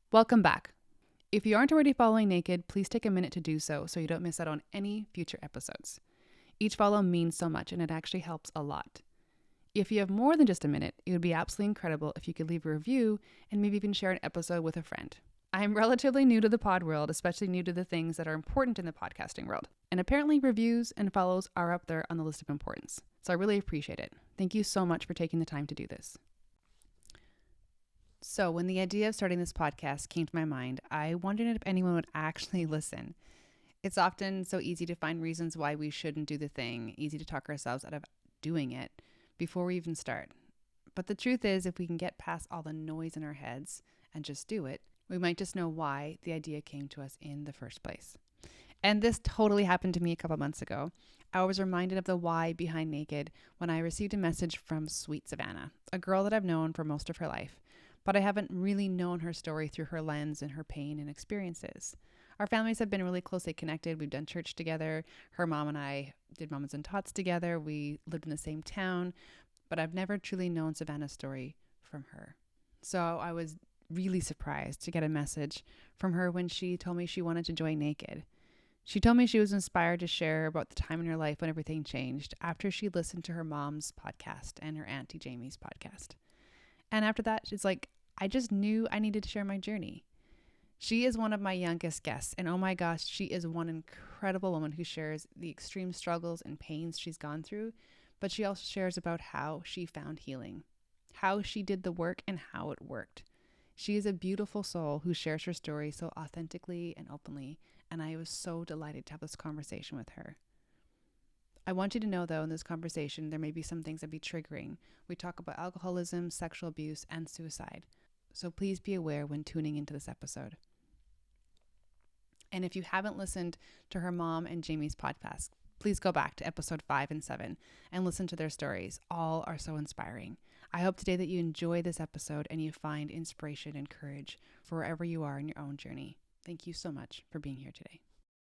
Welcome back. If you aren't already following Naked, please take a minute to do so you don't miss out on any future episodes. Each follow means so much and it actually helps a lot. If you have more than just a minute, it would be absolutely incredible if you could leave a review and maybe even share an episode with a friend. I am relatively new to the pod world, especially new to the things that are important in the podcasting world. And apparently reviews and follows are up there on the list of importance. So I really appreciate it. Thank you so much for taking the time to do this. So when the idea of starting this podcast came to my mind, I wondered if anyone would actually listen. It's often so easy to find reasons why we shouldn't do the thing, easy to talk ourselves out of doing it before we even start. But the truth is, if we can get past all the noise in our heads and just do it, we might just know why the idea came to us in the first place. And this totally happened to me a couple months ago. I was reminded of the why behind Naked when I received a message from sweet Savannah, a girl that I've known for most of her life, but I haven't really known her story through her lens and her pain and experiences. Our families have been really closely connected. We've done church together. Her mom and I did Mamas and Tots together. We lived in the same town, but I've never truly known Savannah's story from her. So I was really surprised to get a message from her when she told me she wanted to join Naked. She told me she was inspired to share about the time in her life when everything changed after she listened to her mom's podcast and her Auntie Jamie's podcast. And after that, it's like, I just knew I needed to share my journey. She is one of my youngest guests, and oh my gosh, she is one incredible woman who shares the extreme struggles and pains she's gone through, but she also shares about how she found healing, how she did the work, and how it worked. She is a beautiful soul who shares her story so authentically and openly, and I was so delighted to have this conversation with her. I want you to know, though, in this conversation, there may be some things that be triggering. We talk about alcoholism, sexual abuse, and suicide. So please be aware when tuning into this episode. And if you haven't listened to her mom and Jamie's podcast, please go back to episode 5 and 7 and listen to their stories. All are so inspiring. I hope today that you enjoy this episode and you find inspiration and courage for wherever you are in your own journey. Thank you so much for being here today.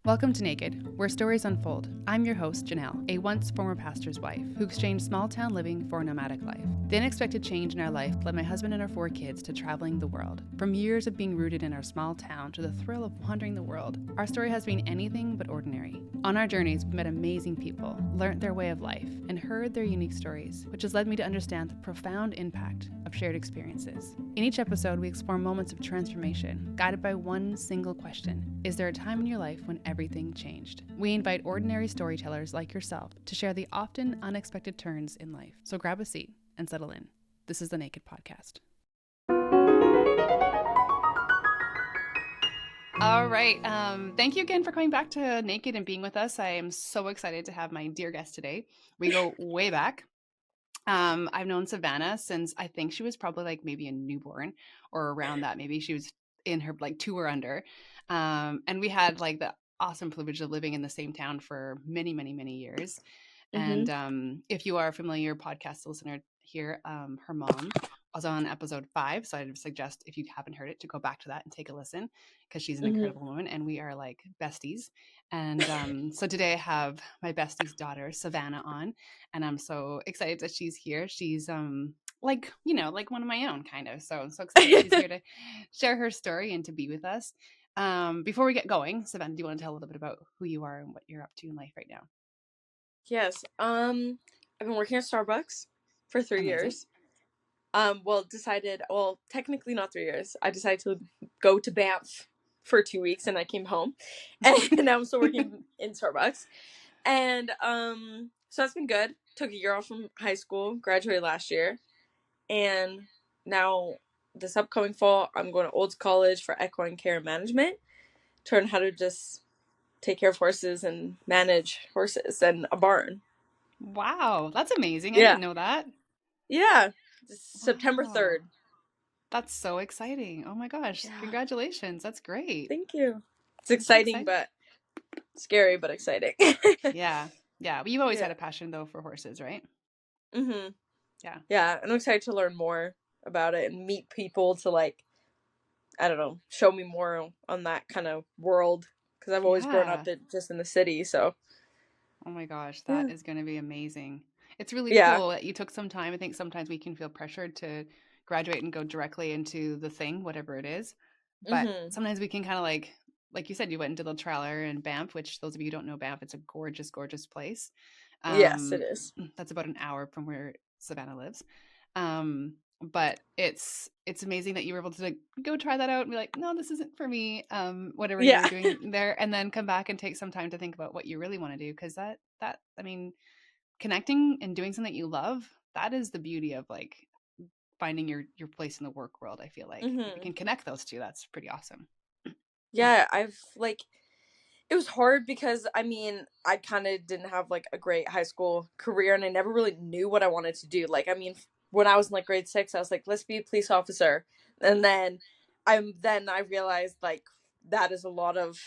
Welcome to Naked, where stories unfold. I'm your host, Janelle, a once former pastor's wife who exchanged small town living for a nomadic life. The unexpected change in our life led my husband and our 4 kids to traveling the world. From years of being rooted in our small town to the thrill of wandering the world, our story has been anything but ordinary. On our journeys, we've met amazing people, learned their way of life, and heard their unique stories, which has led me to understand the profound impact of shared experiences. In each episode, we explore moments of transformation, guided by one single question: is there a time in your life when everything changed? We invite ordinary storytellers like yourself to share the often unexpected turns in life. So grab a seat and settle in. This is the Naked Podcast. All right. Thank you again for coming back to Naked and being with us. I am so excited to have my dear guest today. We go way back. I've known Savannah since I think she was probably like maybe a newborn or around that. Maybe she was in her like 2 or under. And we had like the awesome privilege of living in the same town for many, many, many years. Mm-hmm. And if you are a familiar podcast listener here, her mom was on episode 5. So I'd suggest, if you haven't heard it, to go back to that and take a listen, because she's an Mm-hmm. incredible woman and we are like besties. And so today I have my bestie's daughter, Savannah, on, and I'm so excited that she's here. She's like, you know, like one of my own kind of. So I'm so excited she's here to share her story and to be with us. Before we get going, Savannah, do you want to tell a little bit about who you are and what you're up to in life right now? Yes. I've been working at Starbucks for 3 Amazing. years. Technically not 3 years. I decided to go to Banff for 2 weeks and I came home. And now I'm still working in Starbucks. And so that's been good. Took a year off from high school, graduated last year. And now this upcoming fall, I'm going to Olds College for equine care and management. To learn how to just take care of horses and manage horses and a barn. Wow, that's amazing. I Yeah. didn't know that. Yeah. September Wow. 3rd. That's so exciting. Oh my gosh. Yeah. Congratulations. That's great. Thank you. It's That's so exciting, exciting. but scary, but exciting. Yeah. Yeah. You've always Yeah. had a passion though for horses, right? Mm-hmm. Yeah. Yeah. I'm excited to learn more about it and meet people to, like, I don't know, show me more on that kind of world. Because I've always grown up Yeah. just in the city, so. Oh my gosh, Yeah. that is going to be amazing. It's really Yeah. cool that you took some time. I think sometimes we can feel pressured to graduate and go directly into the thing, whatever it is. But Mhm. sometimes we can kind of like you said, you went into the trailer in Banff, which those of you who don't know Banff, it's a gorgeous, gorgeous place. Yes, it Um, is. that's about an hour from where Savannah lives. But it's amazing that you were able to like, go try that out and be like, no, this isn't for me. Whatever you Yeah. were doing there, and then come back and take some time to think about what you really want to do. Because that I mean, connecting and doing something that you love, that is the beauty of like finding your place in the work world. I feel like if you Mhm. can connect those two, that's pretty awesome. Yeah, I've like it was hard because I mean, I kind of didn't have like a great high school career and I never really knew what I wanted to do. Like I mean, when I was in like grade 6, I was like, let's be a police officer. And then I realized like that is a lot of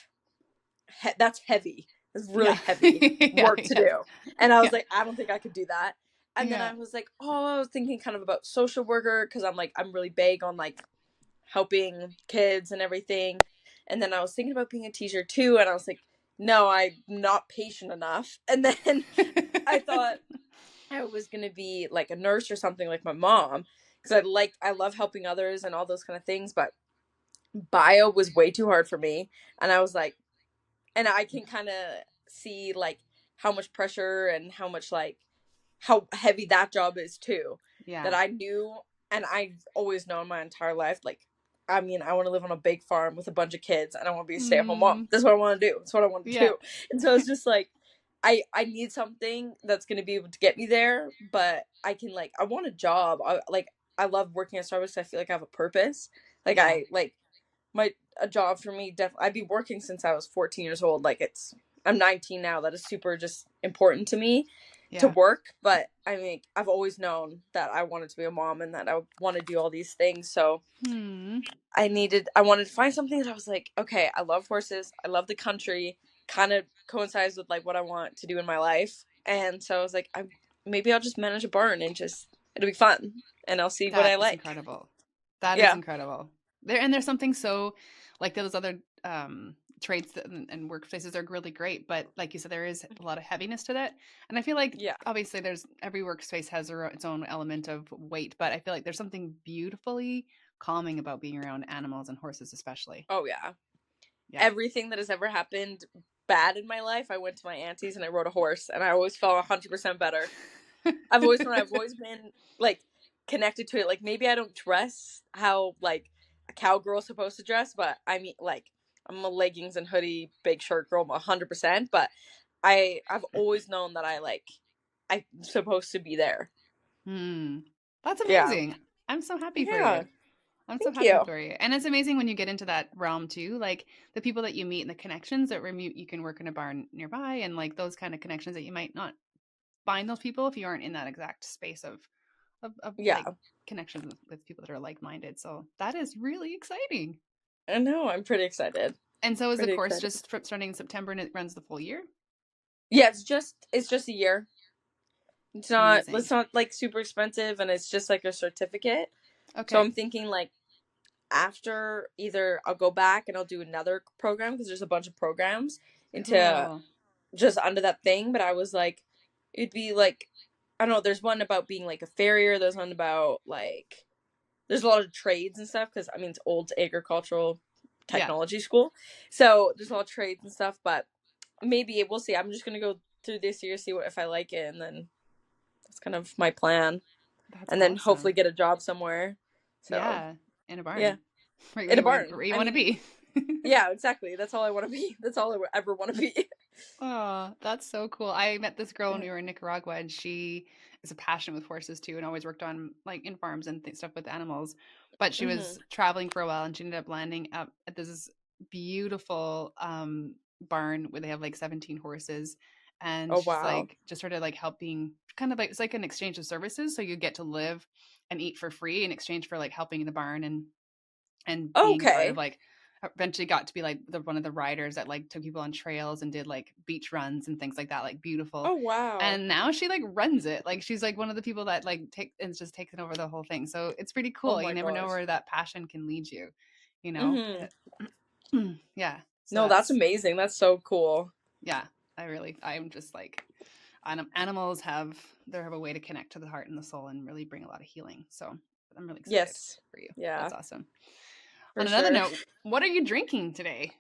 that's heavy. It's really Yeah. heavy Yeah, work to yeah, do. And I was yeah, like, I don't think I could do that. And then yeah. I was like, oh, I was thinking kind of about social worker because I'm really big on like helping kids and everything. And then I was thinking about being a teacher too, and I was like, no, I'm not patient enough. And then I thought I was gonna be like a nurse or something like my mom, because I love helping others and all those kind of things, but bio was way too hard for me. And I was like, and I can kind of see like how much pressure and how much like how heavy that job is too. That Yeah. I knew, and I've always known my entire life, like, I mean, I want to live on a big farm with a bunch of kids and I want to be a stay-at-home mom. Mm, That's what I want to do. That's what I want to yeah. do. And so it's just like I need something that's going to be able to get me there, but I can like I want a job. I love working at Starbucks. I feel like I have a purpose. Like Yeah. I like my a job for me definitely. I'd be working since I was 14 years old. Like I'm 19 now. That is super just important to me to Yeah. work, but I mean, I've always known that I wanted to be a mom and that I want to do all these things. So Hmm. I wanted to find something that I was like, okay, I love horses, I love the country, kind of coincides with like what I want to do in my life. And so I was like, maybe I'll just manage a barn and just it'll be fun and I'll see what I That is like. incredible. That is Yeah. incredible. There's something so like those other traits and workplaces are really great, but like you said, there is a lot of heaviness to that. And I feel like Yeah. obviously there's every workspace has its own element of weight, but I feel like there's something beautifully calming about being around animals and horses, especially. Oh yeah. Yeah. Everything that has ever happened bad in my life, I went to my auntie's and I rode a horse and I always felt 100% better. I've always been like connected to it. Like maybe I don't dress how like a cowgirl's supposed to dress, but I mean like I'm a leggings and hoodie, big shirt girl, 100%. But I've always known that I'm supposed to be there. Hmm. That's Yeah, amazing. I'm so happy for yeah. you. I'm so Thank happy you. for you. And it's amazing when you get into that realm too, like the people that you meet and the connections that you can work in a barn nearby and like those kind of connections that you might not find those people if you aren't in that exact space of like Yeah, connections with people that are like-minded. So that is really exciting. I know. I'm pretty excited. And so is the Pretty course excited. just starting in September and it runs the full year? Yeah, it's just a year. Amazing. It's not like super expensive, and it's just like a certificate. So Okay. I'm thinking like after either I'll go back and I'll do another program because there's a bunch of programs into Cool. just under that thing. But I was like, it'd be like, I don't know. There's one about being like a farrier. There's one about like there's a lot of trades and stuff because I mean it's old agricultural Yeah. technology school, so there's a lot of trades and stuff. But maybe we'll see. I'm just gonna go through this year, see what if I like it, and then that's kind of my plan. That's And then hopefully awesome. get a job somewhere. So Yeah. In a yeah, barn. Right in a barn. where you I want to mean, be. yeah, exactly. That's all I want to be. That's all I ever want to be. Oh, that's so cool. I met this girl when we were in Nicaragua and she is a passion with horses too and always worked on like in farms and stuff with animals. But she Hmm. was traveling for a while and she ended up landing up at this beautiful barn where they have like 17 horses. And Oh she's wow. like just sort of like helping kind of like it's like an exchange of services. So you get to live and eat for free in exchange for like helping in the barn and being part of Okay. like eventually got to be like one of the riders that like took people on trails and did like beach runs and things like that, like beautiful. Oh wow. And now she like runs it. Like she's like one of the people that like take and just taking over the whole thing. So it's pretty Oh cool. You my never know gosh. where that passion can lead you, you know? Hmm. Yeah. So No, that's that's amazing. That's so cool. yeah. I'm just like animals have a way to connect to the heart and the soul and really bring a lot of healing. So I'm really excited Yes. for you. Yeah. That's awesome. On for another sure. note, what are you drinking today?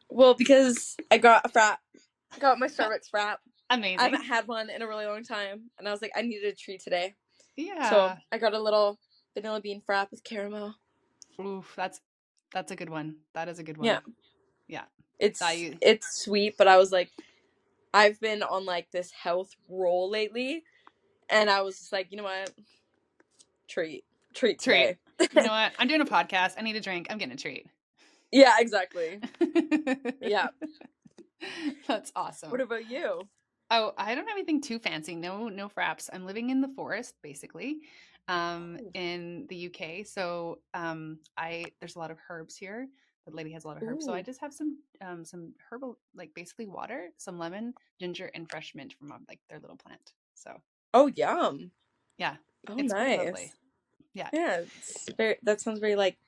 Well, because I got my Starbucks frap. I Amazing. haven't had one in a really long time, and I was like, I needed a treat today. So Yeah. I got a little vanilla bean frap with caramel. Oof, that's a good one. That is a good Yeah, one. Yeah. it's I it's sweet, but I was like, I've been on like this health roll lately, and I was just like, you know what, treat treat. today. You know what? I'm doing a podcast. I need a drink. I'm getting a treat. Yeah, exactly. Yeah. That's awesome. What about you? Oh, I don't have anything too fancy. No fraps. I'm living in the forest, basically, Oh. in the UK. So, I there's a lot of herbs here. The lady has a lot of herbs, so I Ooh. just have some herbal, like basically water, some lemon, ginger, and fresh mint from like their little plant. So, Oh, yum. yeah, Oh, it's quite lovely. nice. Yeah, Yeah, that sounds very like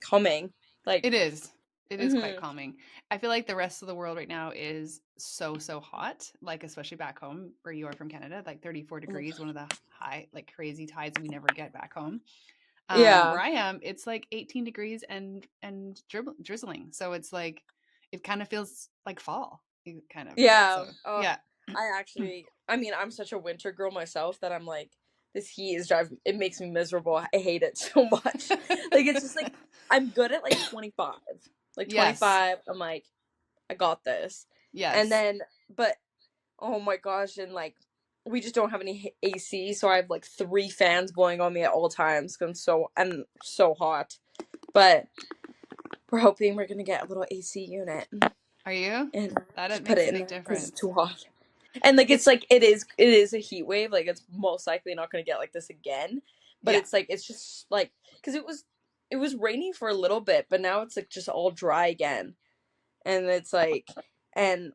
calming. Like, it is. It is quite mhm. calming. I feel like the rest of the world right now is so hot, like especially back home where you are from Canada, like 34 degrees, one of the high, like crazy tides we never get back home. Where Yeah. I am, it's like 18 degrees and drizzling. So it's like it kind of feels like fall, kind of. But Yeah. so Oh, yeah, I mean, I'm such a winter girl myself that I'm like, this heat is driving, it makes me miserable. I hate it so much. Like, it's just like, I'm good at like 25. Like, yes, 25, I'm like, I got this. And yes, then, but, oh my gosh, and like, we just don't have any AC, so I have like 3 fans blowing on me at all times because I'm so hot. But we're hoping we're gonna get a little AC unit are you? and That it just put makes it a in big there because it's difference. too hot. And like it's like it is a heat wave. Like it's most likely not gonna get like this again. But Yeah, it's like it's just like because it was raining for a little bit, but now it's like just all dry again. And it's like and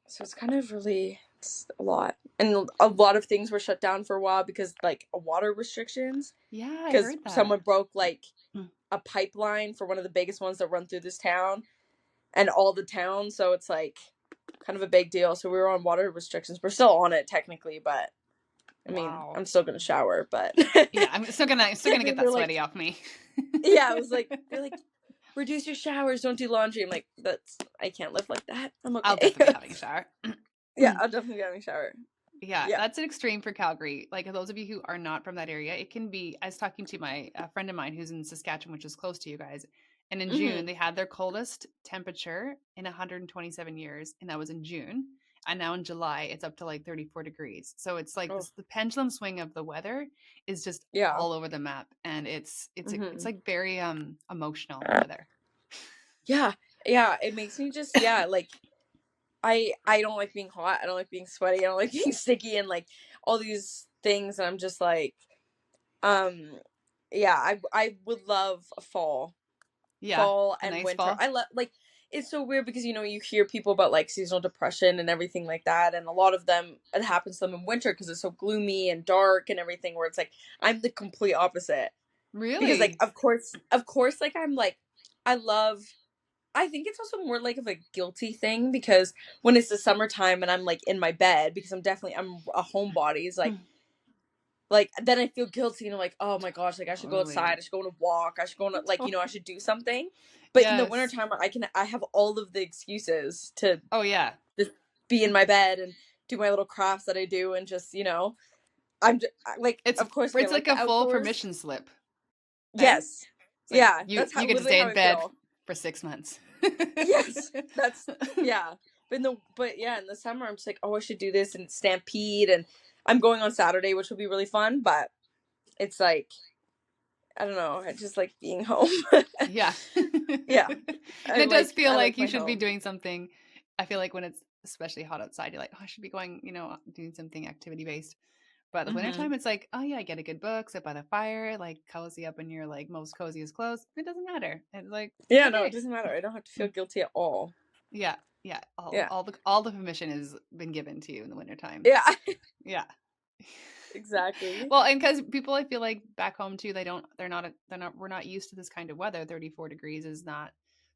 so it's kind of really it's a lot. And a lot of things were shut down for a while because like water restrictions. yeah, I Because heard that. someone broke like Mm. a pipeline for one of the biggest ones that run through this town and all the towns, so it's like kind of a big deal. So we were on water restrictions. We're still on it technically, but I mean, Wow. I'm still gonna shower, but Yeah, I'm still gonna get that they're like, sweaty off me. yeah, I was like, they're like, reduce your showers, don't do laundry. I'm like, I can't live like that. I'm I'll okay. definitely be having a shower. Yeah, I'll definitely be having a shower. Yeah, Yeah. that's an extreme for Calgary. Like those of you who are not from that area, it can be. I was talking to my a friend of mine who's in Saskatchewan, which is close to you guys, and in June Mhm. they had their coldest temperature in 127 years, and that was in June. And now in July, it's up to like 34 degrees. So it's like Oh, this, the pendulum swing of the weather is just yeah. all over the map, and it's Mhm. like very emotional weather. Yeah. Yeah. It makes me just like I don't like being hot. I don't like being sweaty. I don't like being sticky and like all these things. And I'm just like, um, yeah. I would love a Yeah, fall a and nice winter. fall. I love like it's so weird because you hear people about like seasonal depression and everything like that, and a lot of them it happens to them in winter because it's so gloomy and dark and everything. Where it's like I'm the complete opposite because like Really? of course like I'm like I love. I think it's also more like of a guilty thing because when it's the summertime and I'm like in my bed because I'm a homebody. It's like then I feel guilty and I'm like, oh my gosh, like I should go outside, Totally. I should go on a walk, I should go on a, like I should do something. But in the Yes. wintertime I have all of the excuses to Oh yeah. just be in my bed and do my little crafts that I do and just I'm just, like It's of course again it's like like the a full outdoors. permission slip. Hey? Yes. It's like Yeah, you that's you how get to literally stay how in I bed feel. for 6 months. Yes. That's yeah. But yeah, in the summer I'm just like, oh I should do this and stampede and I'm going on Saturday, which will be really fun, but it's like I don't know, I just like being home. Yeah. Yeah. And it does feel I like like you my should be home. doing something. I feel like when it's especially hot outside, you're like, oh, I should be going, doing something activity based. But the Mhm. wintertime, it's like, oh yeah, get a good book, sit by the fire, like cozy up in your like most coziest clothes. It doesn't matter. It's like, Yeah, no, it okay. doesn't matter. I don't have to feel guilty at all. Yeah, yeah. All Yeah. all the all the permission has been given to you in the wintertime. Yeah. Yeah. Exactly. Well, and because people, I feel like back home too, we're not used to this kind of weather. 34 degrees is not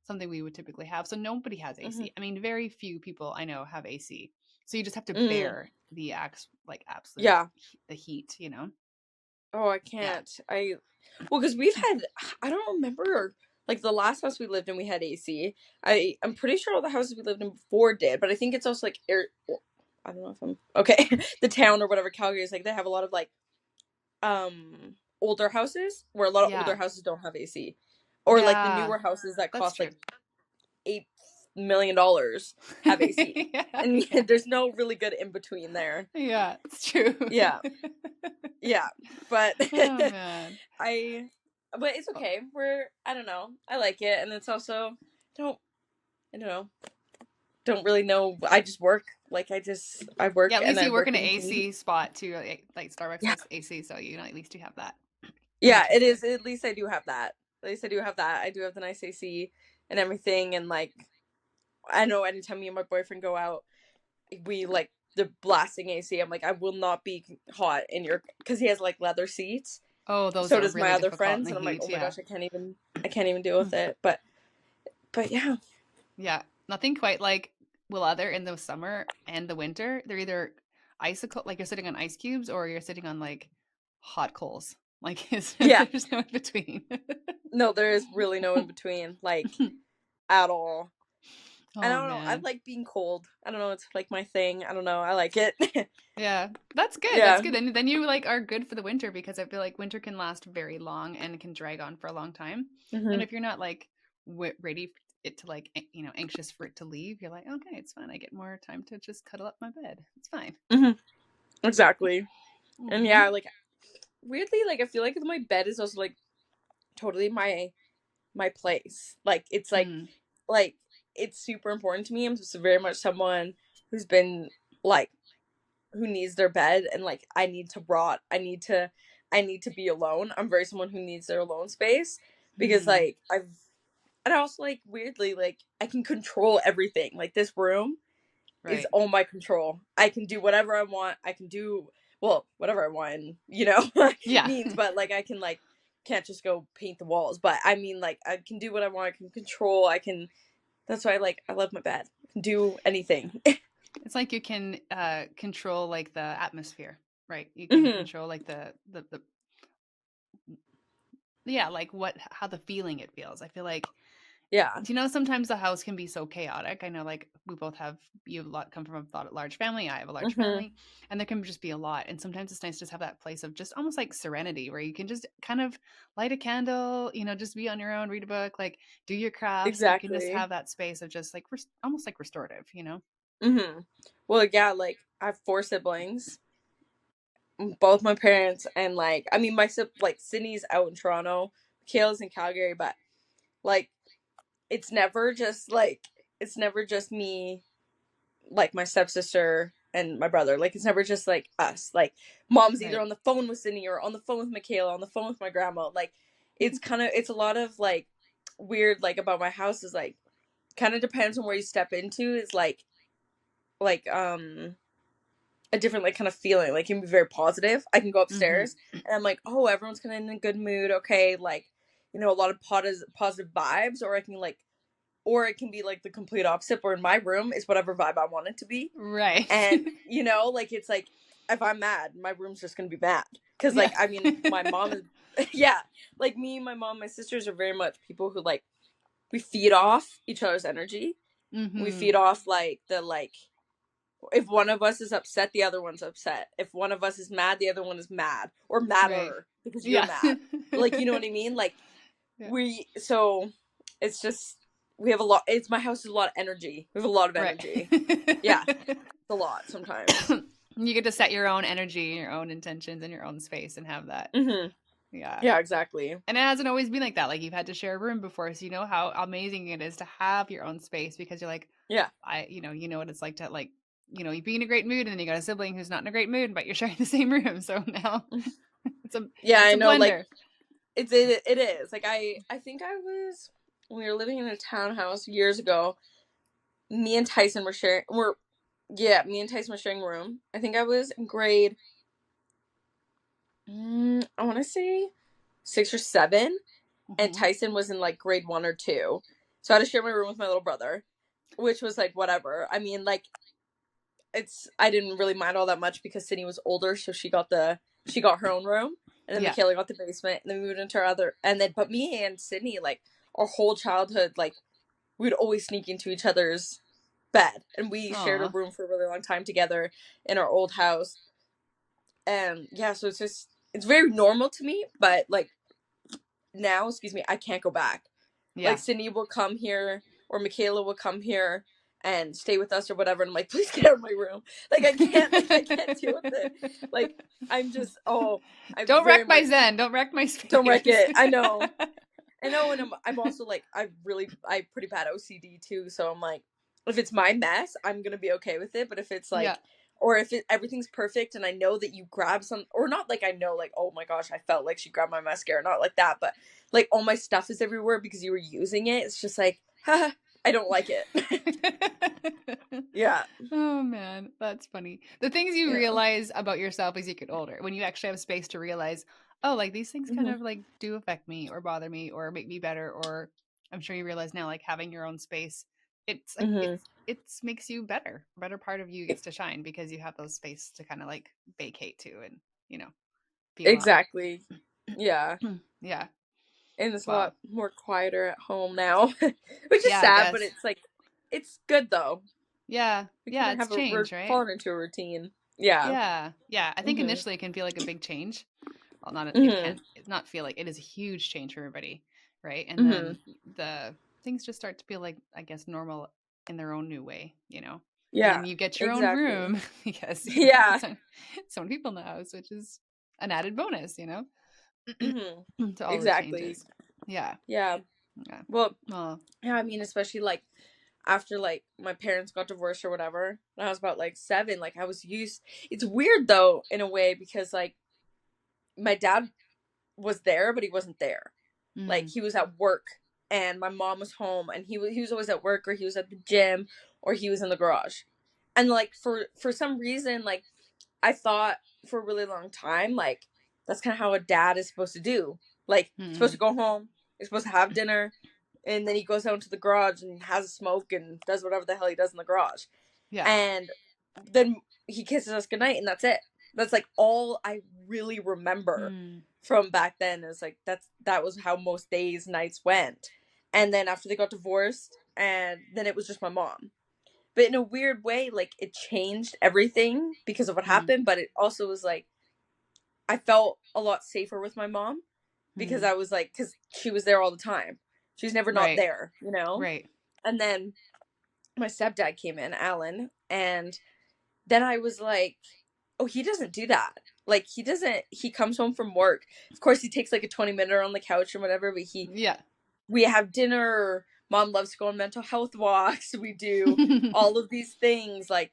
something we would typically have. So nobody has Mhm. AC. I mean, very few people I know have AC. So you just have to Mhm. bear the absolute Yeah. the heat. Oh, I can't. Well, because we've had, I don't remember, like, the last house we lived in, we had AC. I'm pretty sure all the houses we lived in before did, but I think it's also, like, well, I don't know if I'm, okay, the town or whatever, Calgary is, like, they have a lot of, like, older houses, where a lot of older Yeah. houses don't have AC. Or, like, the Yeah. newer houses that That's cost, true. like, $8 million have AC. Yeah. And Yeah. there's no really good in-between there. Yeah, it's true. Yeah. Yeah. But Oh man. I but it's okay. I don't know. I like it, and it's also don't I don't know. Don't really know. I just work. Like I work Yeah, at and least I you work work in an in heat. AC spot too. Like Starbucks Yeah. has AC, so you know at least you have that, Yeah, which is it good. is. At least I do have that. At least I do have that. I do have the nice AC and everything, and like I know anytime me and my boyfriend go out, we like the blasting AC. I'm like, I will not be hot in your because he has like leather seats. Oh, those So are does my really other difficult in friends, the and I'm like, heat. oh my Yeah. gosh, I can't even deal with it. But yeah, Yeah, nothing quite like weather in the summer and the winter. They're either icicle, like you're sitting on ice cubes, or you're sitting on like hot coals. Like yeah. there's no in between. No, there is really no in between, like at all. I Oh don't know. I man. like being cold. I don't know. It's like my thing. I don't know. I like it. Yeah, that's good. That's Yeah. good. Then you like are good for the winter because I feel like winter can last very long and can drag on for a long time. And Hmm. if you're not like ready for it to like anxious for it to leave, you're like, okay, it's fine. I get more time to just cuddle up my bed. It's fine. Hmm. Exactly. And Mm-hmm. yeah, like weirdly, like I feel like my bed is also like totally my place. Like it's super important to me. I'm just very much someone who's been like who needs their bed, and like I need to rot. I need to be alone. I'm very someone who needs their alone space because Hmm. like and I also like weirdly like I can control everything. Like this room is Right. all my control. I can do whatever I want. I can do well whatever I want, Yeah. means, but like I can like can't just go paint the walls. But I mean like I can do what I want. I can control. I can. That's why I love my bed. I can do anything. It's like you can control like the atmosphere, right? You can Hmm. control like the yeah, like what how the feeling it feels. I feel like Yeah. do you know sometimes the house can be so chaotic? I know like we both have you have a lot come from a large family, I have a large Hmm. family, and there can just be a lot. And sometimes it's nice to just have that place of just almost like serenity where you can just kind of light a candle, just be on your own, read a book, like do your crafts. You can just Exactly. have that space of just like almost like restorative. Hmm. Well, yeah, like I have four siblings, both my parents, and like I mean, like Sydney's out in Toronto, Kayla's in Calgary, but like it's never just like it's never just me, like my stepsister and my brother. Like it's never just like us. Like mom's either Right. on the phone with Sydney or on the phone with Michaela, on the phone with my grandma. Like it's a lot of like weird like about my house is like kind of depends on where you step into. It's like a different like kind of feeling. Like it can be very positive. I can go Mm-hmm. upstairs and I'm like, oh, everyone's kind of in a good mood. Okay, like a lot of positive vibes, or it can be like the complete opposite. Where in my room is whatever vibe I want it to be, Right. and like it's like if I'm mad, my room's just gonna be mad. Because Yeah. like I mean, my mom is yeah, like me, my mom, my sisters are very much people who like we feed off each other's energy. We Mm-hmm. feed off like the like if one of us is upset, the other one's upset. If one of us is mad, the other one is mad or Right. madder because you're Yeah. mad. Like you know what I mean? Like Yeah. so it's just we have a lot. It's my house is a lot of energy. We have a lot of Right. energy. Yeah, it's a lot sometimes. You get to set your own energy, your own intentions, and your own space, and have that. Hmm. Yeah. Yeah, exactly. And it hasn't always been like that. Like you've had to share a room before, so you know how amazing it is to have your own space because you're like, Yeah. you know what it's like to like, you be in a great mood, and then you got a sibling who's not in a great mood, but you're sharing the same room. So now it's a Yeah, it's I a know. Like blender. it is. Like I think I was when we were living in a townhouse years ago. Me and Tyson were sharing. Me and Tyson were sharing a room. I think I was in grade. I want to say 6 or 7, and Hmm. Tyson was in like grade 1 or 2. So I had to share my room with my little brother, which was like whatever. I mean, like I didn't really mind all that much because Sydney was older, so she got her own room. And then Yeah. Michaela got the basement, and then we moved into our other, and then, but me and Sydney, like, our whole childhood, like, we'd always sneak into each other's bed, and we shared a Aw. room for a really long time together in our old house. And yeah, so it's just, it's very normal to me, but like now, excuse me, I can't go back. Yeah. Like Sydney will come here, or Michaela will come here and stay with us or whatever, and I'm like, please get out of my room. Like I can't deal with it. Like I'm just, oh, I Don't very wreck my much zen. Don't wreck my don't wreck space. it. I know. I know, and I'm also like, I pretty bad OCD too, so I'm like, if it's my mess, I'm gonna be okay with it. But if it's Yeah. like, or if everything's perfect and I know that you grab some, or not like I know, like, oh my gosh, I felt like she grabbed my mascara, not like that, but like all my stuff is everywhere because you were using it. It's just like, haha, I don't like it. Yeah. Oh man, that's funny. The things you Yeah. realize about yourself as you get older, when you actually have space to realize, oh, like these things kind Hmm. of like do affect me or bother me or make me better, or I'm sure you realize now, like having your own space, it's like Hmm. it's makes you better. A better part of you gets to shine because you have those space to kind of like vacate to and, you know, be alone. Exactly. Yeah. Yeah. And it's a Wow. lot more quieter at home now, which is Yeah, I sad, but guess. it's like, it's good though. Yeah. We kind Yeah, of it's have change, we're right? falling into a routine. Yeah. Yeah. Yeah. I think Mhm. initially it can feel like a big change. Well, not it Mhm. can it's not feel like it is a huge change for everybody, right? And Mhm. then the things just start to feel like I guess normal in their own new way, you know. And then Yeah. you get your own Exactly. room because you don't have Yeah. so many people in the house, which is an added bonus, you know, Mhm. to all the Exactly. changes. Yeah. Yeah. Yeah. Well, Well, yeah, I mean, especially like after like my parents got divorced or whatever, when I was about like 7, like I was used, it's weird though in a way because like my dad was there but he wasn't there. Like mm, he was at work and my mom was home, and he was always at work, or he was at the gym, or he was in the garage. And like for some reason, like I thought for a really long time, like that's kind of how a dad is supposed to do. Like he's supposed mm, to go home, he's supposed to have dinner, and then he goes out into the garage and has a smoke and does whatever the hell he does in the garage. yeah. And then he kisses us goodnight, and that's it. That's like all I really remember Mm, from back then, is like that was how most days, nights went. And then after they got divorced, and then it was just my mom. But in a weird way, like it changed everything because of what mm, happened, but it also was like I felt a lot safer with my mom because mm. I was like, because she was there all the time. She was never not Right. there, you know? Right. And then my stepdad came in, Alan, and then I was like, oh, he doesn't do that. Like he doesn't, he comes home from work. Of course he takes like a 20-minute on the couch or whatever, but Yeah. we have dinner. Mom loves to go on mental health walks. We do all of these things, like,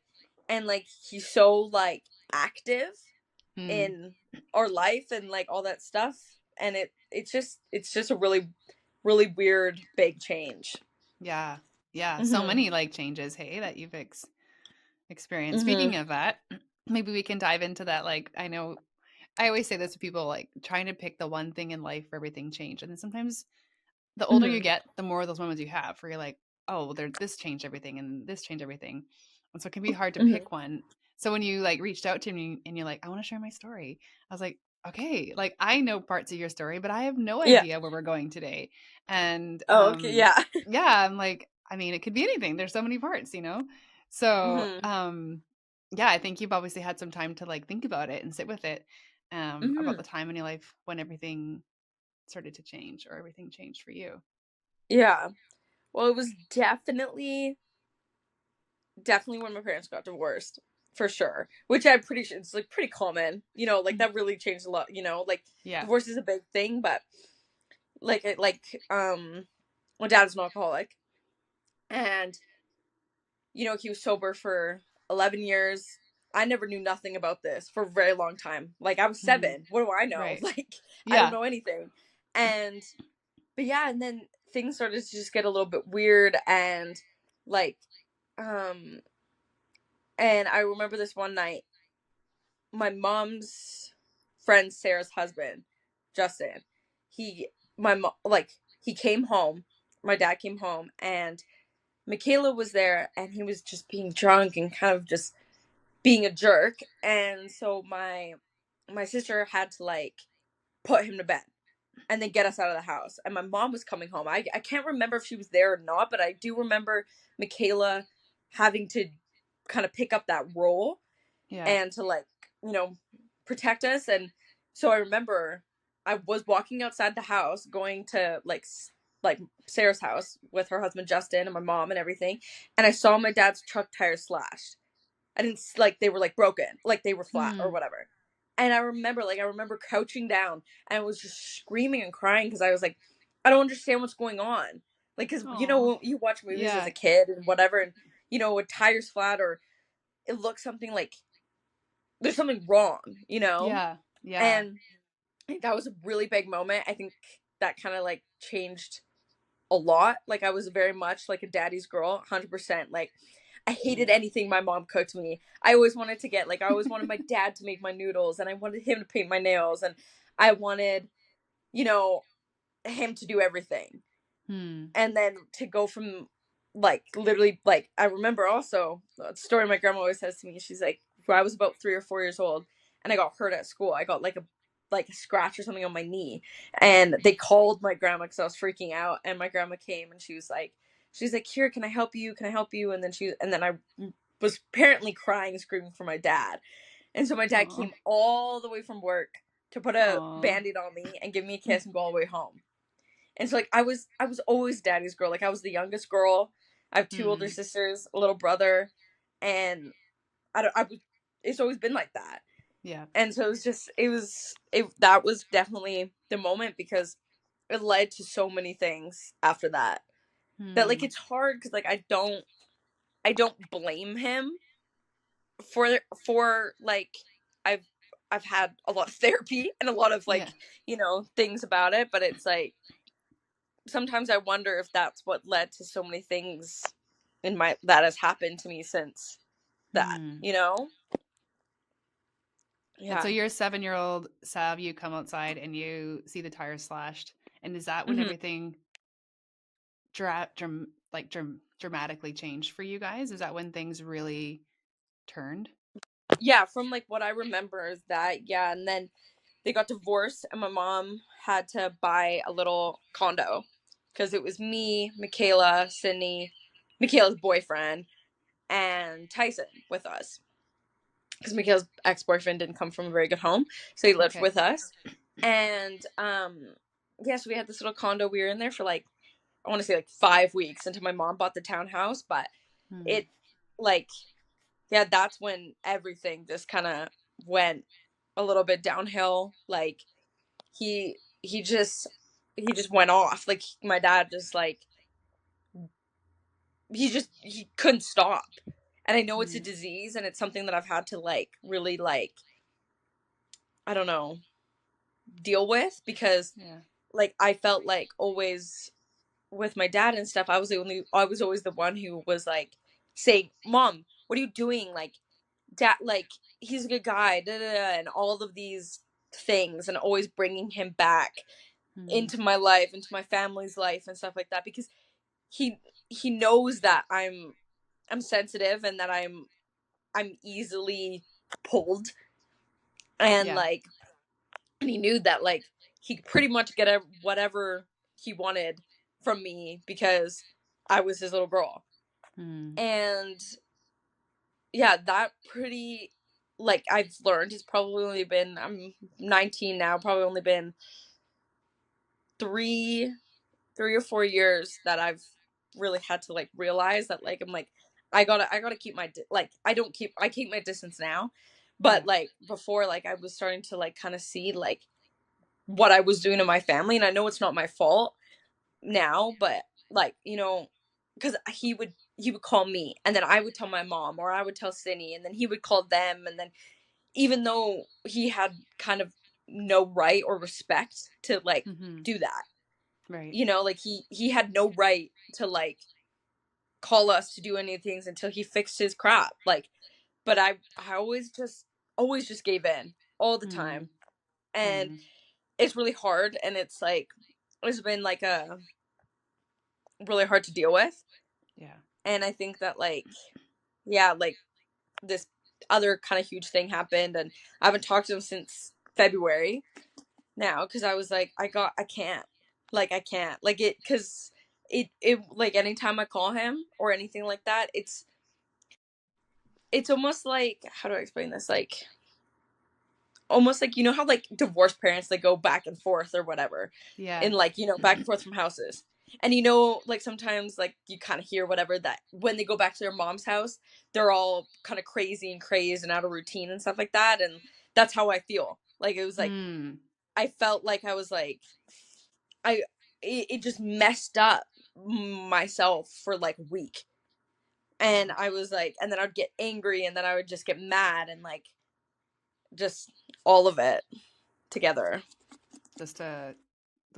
and like he's so like active Mm, in our life and like all that stuff. And it's just a really really weird big change. yeah. Yeah. So Mhm. many like changes, hey, that you've experienced. Mhm. Speaking of that, maybe we can dive into that. Like, I know I always say this to people, like trying to pick the one thing in life for everything change. And then sometimes the older you Mhm. get, the more of those moments you have where you're like, oh, there this changed everything and this changed everything. And so it can be hard to Mhm. pick one. So when you like reached out to me and you're like, I want to share my story, I was like, okay, like I know parts of your story, but I have no Yeah. idea where we're going today. And Oh, okay. Yeah. yeah, I'm like, I mean, it could be anything. There's so many parts, you know? So Mhm. yeah, I think you've obviously had some time to like think about it and sit with it, about the Mhm. time in your life when everything started to change or everything changed for you. Yeah. Well, it was definitely when my parents got divorced, for sure. Which I'm pretty sure it's like pretty common. Like that really changed a lot. Like Yeah. divorce is a big thing, but like my dad's an alcoholic, and he was sober for 11 years. I never knew nothing about this for a very long time. Like I was Mm, 7. What do I know? right. Like I don't Yeah. know anything. And but yeah, and then things started to just get a little bit weird, and like um and I remember this one night, my mom's friend Sarah's husband, Justin, he my mom like he came home. My dad came home, and Michaela was there, and he was just being drunk and kind of just being a jerk. And so my sister had to like put him to bed and then get us out of the house. And my mom was coming home. I can't remember if she was there or not, but I do remember Michaela having to kind of pick up that role Yeah. and to like, you know, protect us. And so I remember I was walking outside the house going to like Sarah's house with her husband Justin and my mom and everything, and I saw my dad's truck tires slashed. I didn't like they were like broken, like they were flat or whatever. And I remember crouching down and I was just screaming and crying because I was like, I don't understand what's going on. Like, because you Oh. know, you watch movies as Yeah. a kid and whatever, and you know, a tire's flat or it looks something like there's something wrong, you know? Yeah. Yeah. And I think that was a really big moment. I think that kind of like changed a lot. Like I was very much like a daddy's girl, 100%. Like I hated anything my mom cooked me. I always wanted to get like I always wanted my dad to make my noodles and I wanted him to paint my nails and I wanted, you know, him to do everything. Hmm. And then to go from like literally like I remember also a story my grandma always says to me. She's like, when I was about 3 or 4 years old and I got hurt at school. I got like a scratch or something on my knee, and they called my grandma because I was freaking out. And my grandma came and she's like, here, can I help you? Can I help you? And then I was apparently crying, screaming for my dad. And so my dad Oh. came all the way from work to put a Oh. band-aid on me and give me a kiss and go all the way home. And so like I was always daddy's girl. Like I was the youngest girl. I have two older Hmm. sisters, a little brother, and I don't I was it's always been like that. Yeah. And so it that was definitely the moment because it led to so many things after that. That like Hmm. it's hard cuz like I don't blame him for like I've I've had a lot of therapy and a lot of like, Yeah. you know, things about it, but it's like sometimes I wonder if that's what led to so many things in my that has happened to me since that, Hmm. you know? And so Yeah. you're a 7-year-old Sav, you come outside and you see the tires slashed. And is that when Hmm. everything dramatically changed for you guys? Is that when things really turned? Yeah, from like what I remember is that, yeah, and then they got divorced and my mom had to buy a little condo because it was me, Michaela, Sydney, Michaela's boyfriend, and Tyson with us. Because Michaela's ex-boyfriend didn't come from a very good home, so he lived Okay. with us. And yeah, so we had this little condo. We were in there for like I want to say like 5 weeks until my mom bought the townhouse. But Hmm. it like yeah, that's when everything just kind of went a little bit downhill. Like he he just he just went off. Like my dad just like he couldn't stop. And I know it's a Hmm. disease and it's something that I've had to like really like I don't know, deal with because Yeah. like I felt like always with my dad and stuff, I was always the one who was like saying, "Mom, what are you doing?" Like, dad, like he's a good guy, da, da, da, and all of these things, and always bringing him back Hmm. into my life, into my family's life, and stuff like that, because he he knows that I'm sensitive and that I'm easily pulled, and Yeah. like, and he knew that like he could pretty much get whatever he wanted from me because I was his little girl. Hmm. And yeah, that pretty like I've learned it's probably only been I'm 19 now, probably only been 3 3 or 4 years that I've really had to like realize that like I'm like I gotta keep my like I keep my distance now, Yeah. but like before like I was starting to like kind of see like what I was doing to my family, and I know it's not my fault now, but like, you know, because he would call me and then I would tell my mom or I would tell Cindy and then he would call them, and then even though he had kind of no right or respect to like Hmm. do that, Right. you know, like he had no right to like call us to do any things until he fixed his crap. Like, but I always just gave in all the Hmm. time, and Hmm. it's really hard, and it's like it's been like a really hard to deal with. Yeah. And I think that like yeah, like this other kind of huge thing happened, and I haven't talked to him since February. now, because I was like, I can't, like, I can't, like, because it like anytime I call him or anything like that, it's almost like, how do I explain this, like, almost like, you know how like divorced parents, they go back and forth or whatever, Yeah. and like, you know, back and forth from houses, and you know, like sometimes like you kind of hear whatever, that when they go back to their mom's house, they're all kind of crazy and crazed and out of routine and stuff like that, and that's how I feel. Like it was like, Hmm. I felt like I was like, I it just messed up myself for like a week, and I was like, and then I'd get angry, and then I would just get mad, and like just all of it together. Just the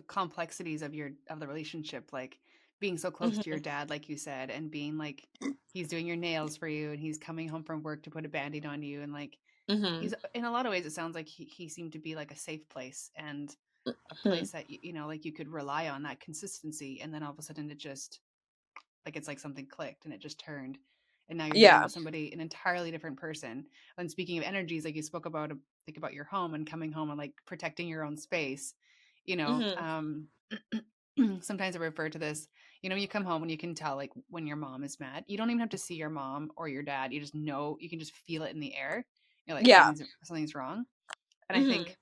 complexities of the relationship, like being so close to your Hmm. dad, like you said, and being like he's doing your nails for you and he's coming home from work to put a band-aid on you, and like Hmm. he's in a lot of ways it sounds like he seemed to be like a safe place and a Hmm. place that you know, like you could rely on that consistency, and then all of a sudden it just like it's like something clicked and it just turned, and now you're dealing Yeah. with somebody, an entirely different person. And speaking of energies, like you spoke about, think about your home and coming home and like protecting your own space, you know. Hmm. Sometimes I refer to this, you know, you come home and you can tell like when your mom is mad, you don't even have to see your mom or your dad, you just know, you can just feel it in the air, you're like Yeah. something's wrong. And I Hmm. think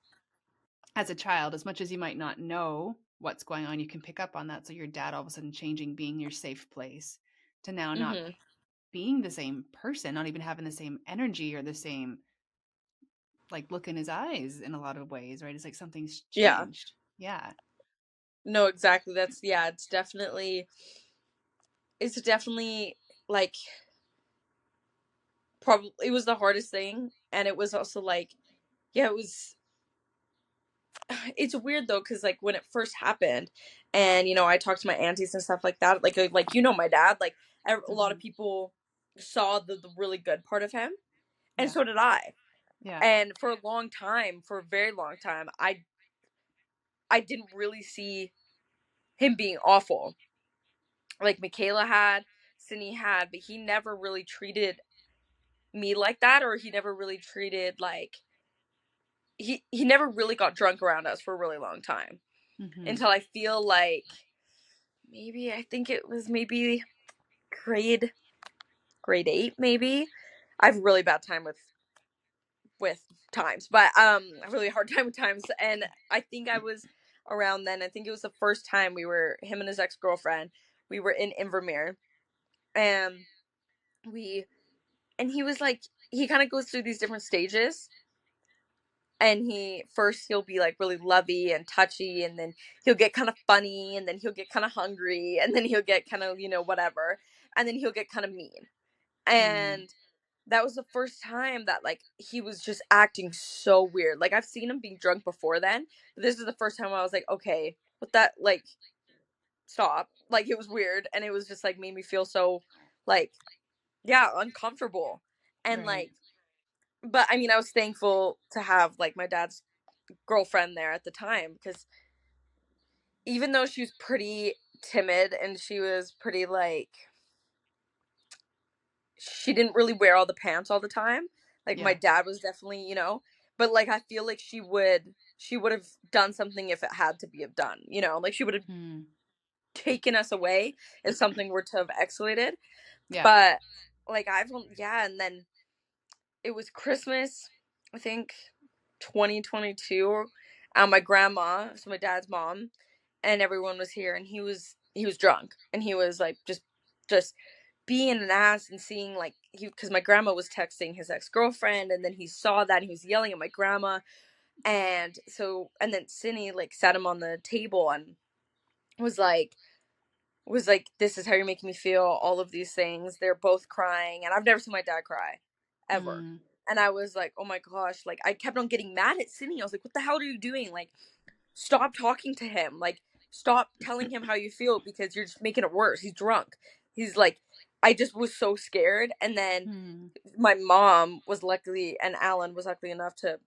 as a child, as much as you might not know what's going on, you can pick up on that. So your dad all of a sudden changing, being your safe place, to now not Hmm. being the same person, not even having the same energy or the same like look in his eyes in a lot of ways, right? It's like something's Yeah. changed. Yeah. No, exactly. That's, yeah, it's definitely like, probably it was the hardest thing, and it was also like, yeah, it was, it's weird though, because like when it first happened, and you know, I talked to my aunties and stuff like that, like, you know, my dad, like, a lot Hmm. of people saw the really good part of him, and Yeah. so did I. Yeah. And for a long time, for a very long time, I didn't really see him being awful, like Michaela had, Cindy had, but he never really treated me like that, or he never really treated like, he never really got drunk around us for a really long time, Hmm. until I feel like, maybe, I think it was maybe grade grade 8, maybe. I have a really bad time with times, but a really hard time with times, and I think I was around then. I think it was the first time we were, him and his ex-girlfriend, we were in Invermere, and we and he was like, he kind of goes through these different stages, and he'll be like really lovey and touchy, and then he'll get kind of funny, and then he'll get kind of hungry, and then he'll get kind of, you know, whatever, and then he'll get kind of mean. Mm. And that was the first time that like he was just acting so weird. Like, I've seen him being drunk before then, but this is the first time I was like, okay, what, that, like, stop. Like, it was weird, and it was just like made me feel so, like, yeah, uncomfortable. And Right. like, but I mean, I was thankful to have like my dad's girlfriend there at the time, because even though she was pretty timid, and she was pretty like, she didn't really wear all the pants all the time. Like, my Yeah. dad was definitely, you know, but like I feel like she would have done something if it had to be have done, you know, like she would have Mm. taken us away if something were to have escalated. Yeah. But like, yeah, and then it was Christmas, I think 2022. My grandma, so my dad's mom, and everyone was here, and he was drunk, and he was like, just being an ass, and seeing like, because my grandma was texting his ex-girlfriend, and then he saw that, and he was yelling at my grandma. And then Cindy like sat him on the table, and was like, this is how you're making me feel, all of these things. They're both crying, and I've never seen my dad cry, ever. Mm. And I was like, oh my gosh, like, I kept on getting mad at Cindy. I was like, what the hell are you doing? Like, stop talking to him. Like, stop telling him how you feel, because you're just making it worse. He's drunk. He's like, I just was so scared. And then Mm. my mom was luckily, and Alan was lucky enough to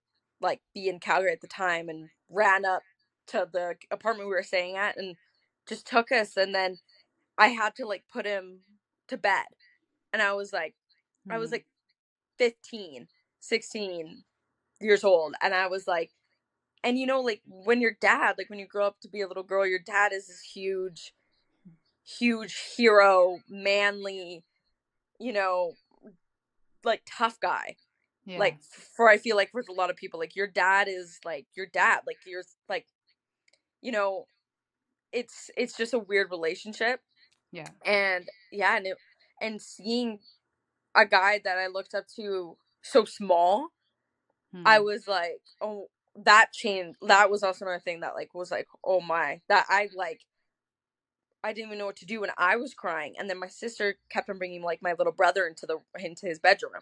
like be in Calgary at the time, and ran up to the apartment we were staying at, and just took us. And then I had to like put him to bed. And I was Mm. like 15, 16 years old. And I was like, And you know, like when your dad, like when you grow up to be a little girl, your dad is this huge, huge hero, manly, you know, like tough guy. Yeah. Like for I feel like with a lot of people, like your dad is like your dad. Like you're like, you know, it's just a weird relationship. Yeah. And yeah, and seeing a guy that I looked up to so small, I Hmm. was like, oh, that changed. That was also another thing that like was like, oh my, that I didn't even know what to do when I was crying. And then my sister kept on bringing like my little brother into his bedroom,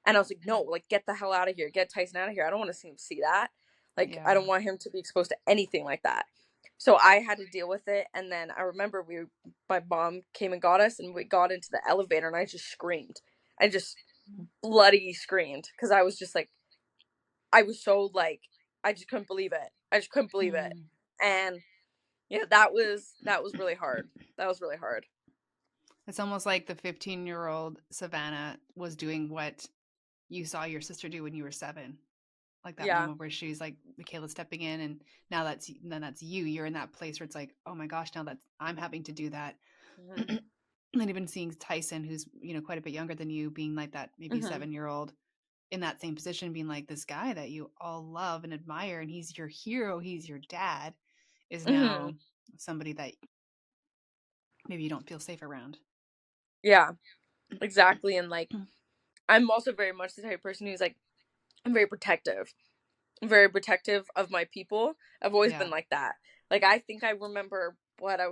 and I was like, no, like get the hell out of here, get Tyson out of here. I don't want to see him see that. Like I Yeah. don't want him to be exposed to anything like that. So I had to deal with it. And then I remember my mom came and got us, and we got into the elevator, and I just screamed. I just bloody screamed because I was just like, I was so like, I just couldn't believe it. I just couldn't believe it. Hmm. And yeah, that was really hard. That was really hard. It's almost like the 15-year-old Savannah was doing what you saw your sister do when you were 7. Like that Yeah. moment where she's like Michaela stepping in, and then that's you. You're in that place where it's like, oh my gosh, now that I'm having to do that. Mhm. And even seeing Tyson, who's quite a bit younger than you, being like that maybe Mhm. 7-year-old in that same position, being like this guy that you all love and admire, and he's your hero, he's your dad, is Mhm. now somebody that maybe you don't feel safe around. Yeah. Exactly. And like, I'm also very much the type of person who's like, I'm very protective. I'm very protective of my people. I've always Yeah. been like that. Like, I think I remember what I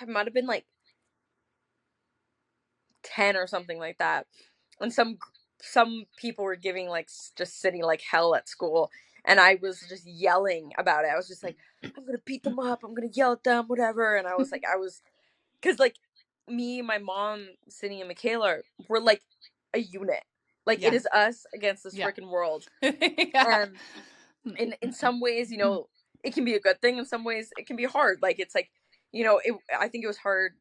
might have been like 10 or something like that. And some people were giving like just City like hell at school, and I was just yelling about it. I was just like, I'm gonna beat them up, I'm gonna yell at them, whatever. And I was because like me, my mom, Cindy, and Michaela, we're like a unit. Like it Yeah. is us against this Yeah. freaking world. Yeah. And in some ways, it can be a good thing. In some ways, it can be hard. Like it's like, I think it was hard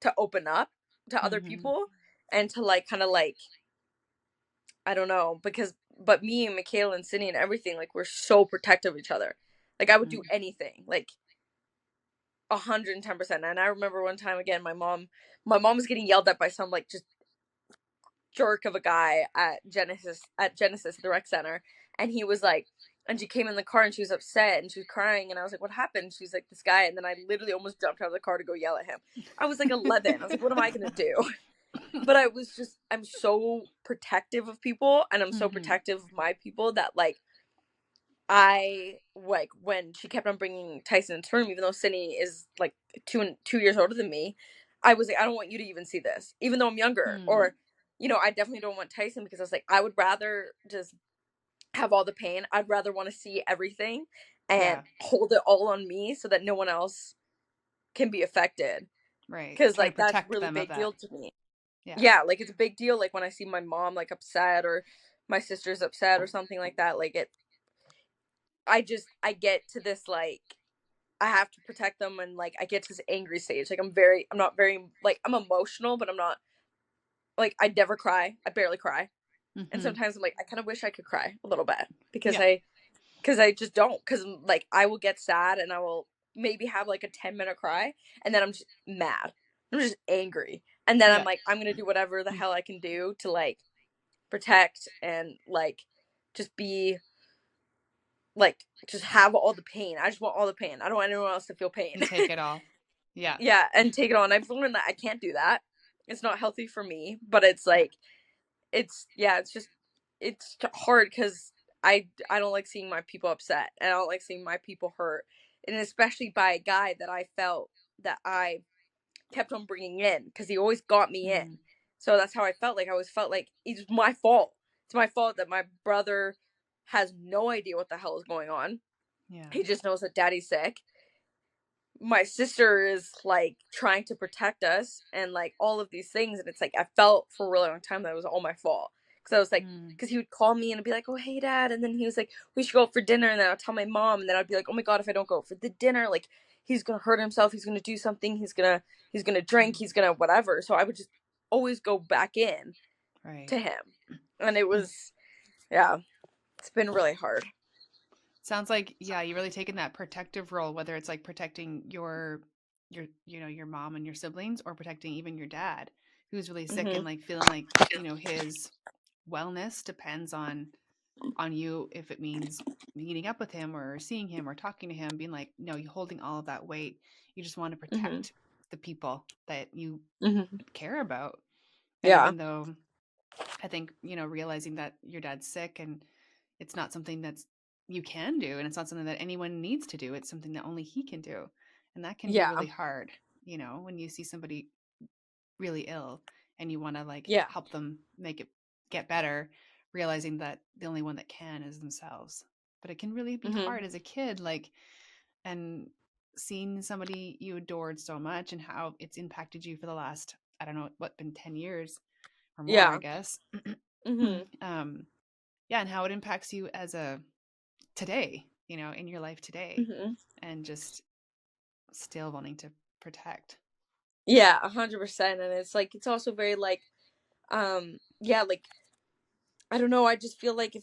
to open up to other Hmm. people and to like kind of like I don't know but me and Michaela and Cindy and everything like we're so protective of each other. Like I would do Hmm. anything like 110%. And I remember one time again, my mom was getting yelled at by some like just jerk of a guy at Genesis at the rec center, and he was like, and she came in the car and she was upset and she was crying, and I was like, what happened? She's like, this guy. And then I literally almost jumped out of the car to go yell at him. I was like 11. I was like, what am I gonna do? But I'm so protective of people, and I'm so Hmm. protective of my people that like I like when she kept on bringing Tyson into her room, even though Sydney is like 2 years older than me. I was like, I don't want you to even see this, even though I'm younger. Hmm. Or, I definitely don't want Tyson because I was like, I would rather just have all the pain. I'd rather want to see everything and Yeah. hold it all on me so that no one else can be affected. Right. Because Trying to like that's protect really them of big that. deal to me. Yeah. Yeah, like it's a big deal. Like when I see my mom like upset or my sister's upset or something like that. Like I get to this like I have to protect them, and like I get to this angry stage. Like I'm not very like I'm emotional, but I'm not like I never cry. I barely cry. And Hmm. sometimes I'm like I kind of wish I could cry a little bit because Yeah. I just don't cuz like I will get sad and I will maybe have like a 10-minute cry, and then I'm just mad. I'm just angry. And then I'm Yeah. like I'm going to do whatever the hell I can do to like protect and like just be like just have all the pain. I just want all the pain. I don't want anyone else to feel pain. And take it all. Yeah. Yeah, and take it on. I've learned that I can't do that. It's not healthy for me, but it's Yeah. like it's just it's hard cuz I don't like seeing my people upset, and I don't like seeing my people hurt. And especially by a guy that I felt that I kept on bringing in cuz he always got me in. Mm. So that's how I felt. Like I always felt like it's my fault. It's my fault that my brother has no idea what the hell is going on. Yeah. He just knows that daddy's sick. My sister is like trying to protect us and like all of these things, and it's like I felt for a really long time that it was all my fault because I was like Mm. because he would call me and be like, oh hey dad, and then he was like we should go out for dinner, and then I'll tell my mom, and then I'd be like, oh my god, if I don't go for the dinner, like he's gonna hurt himself, he's gonna do something, he's gonna drink, he's gonna whatever. So I would just always go back in Right. to him, and it was yeah. It's been really hard. Sounds like, yeah, you're really taking that protective role, whether it's like protecting your mom and your siblings, or protecting even your dad who's really sick, and Mhm. like feeling like, his wellness depends on you, if it means meeting up with him or seeing him or talking to him, being like, no, you're holding all of that weight. You just want to Mhm. protect the people that you Mhm. care about. And Yeah. even though I think, realizing that your dad's sick, and it's not something that's you can do, and it's not something that anyone needs to do. It's something that only he can do. And that can be Yeah. really hard, when you see somebody really ill and you want to like Yeah. help them make it get better, realizing that the only one that can is themselves. But it can really be Mhm. hard as a kid, like, and seeing somebody you adored so much and how it's impacted you for the last, I don't know, what, been 10 years or more, I Yeah. guess. Mhm. Yeah, and how it impacts you as a today, in your life today, Mhm. and just still wanting to protect. Yeah, 100%. And it's like, it's also very like, yeah, like, I don't know. I just feel like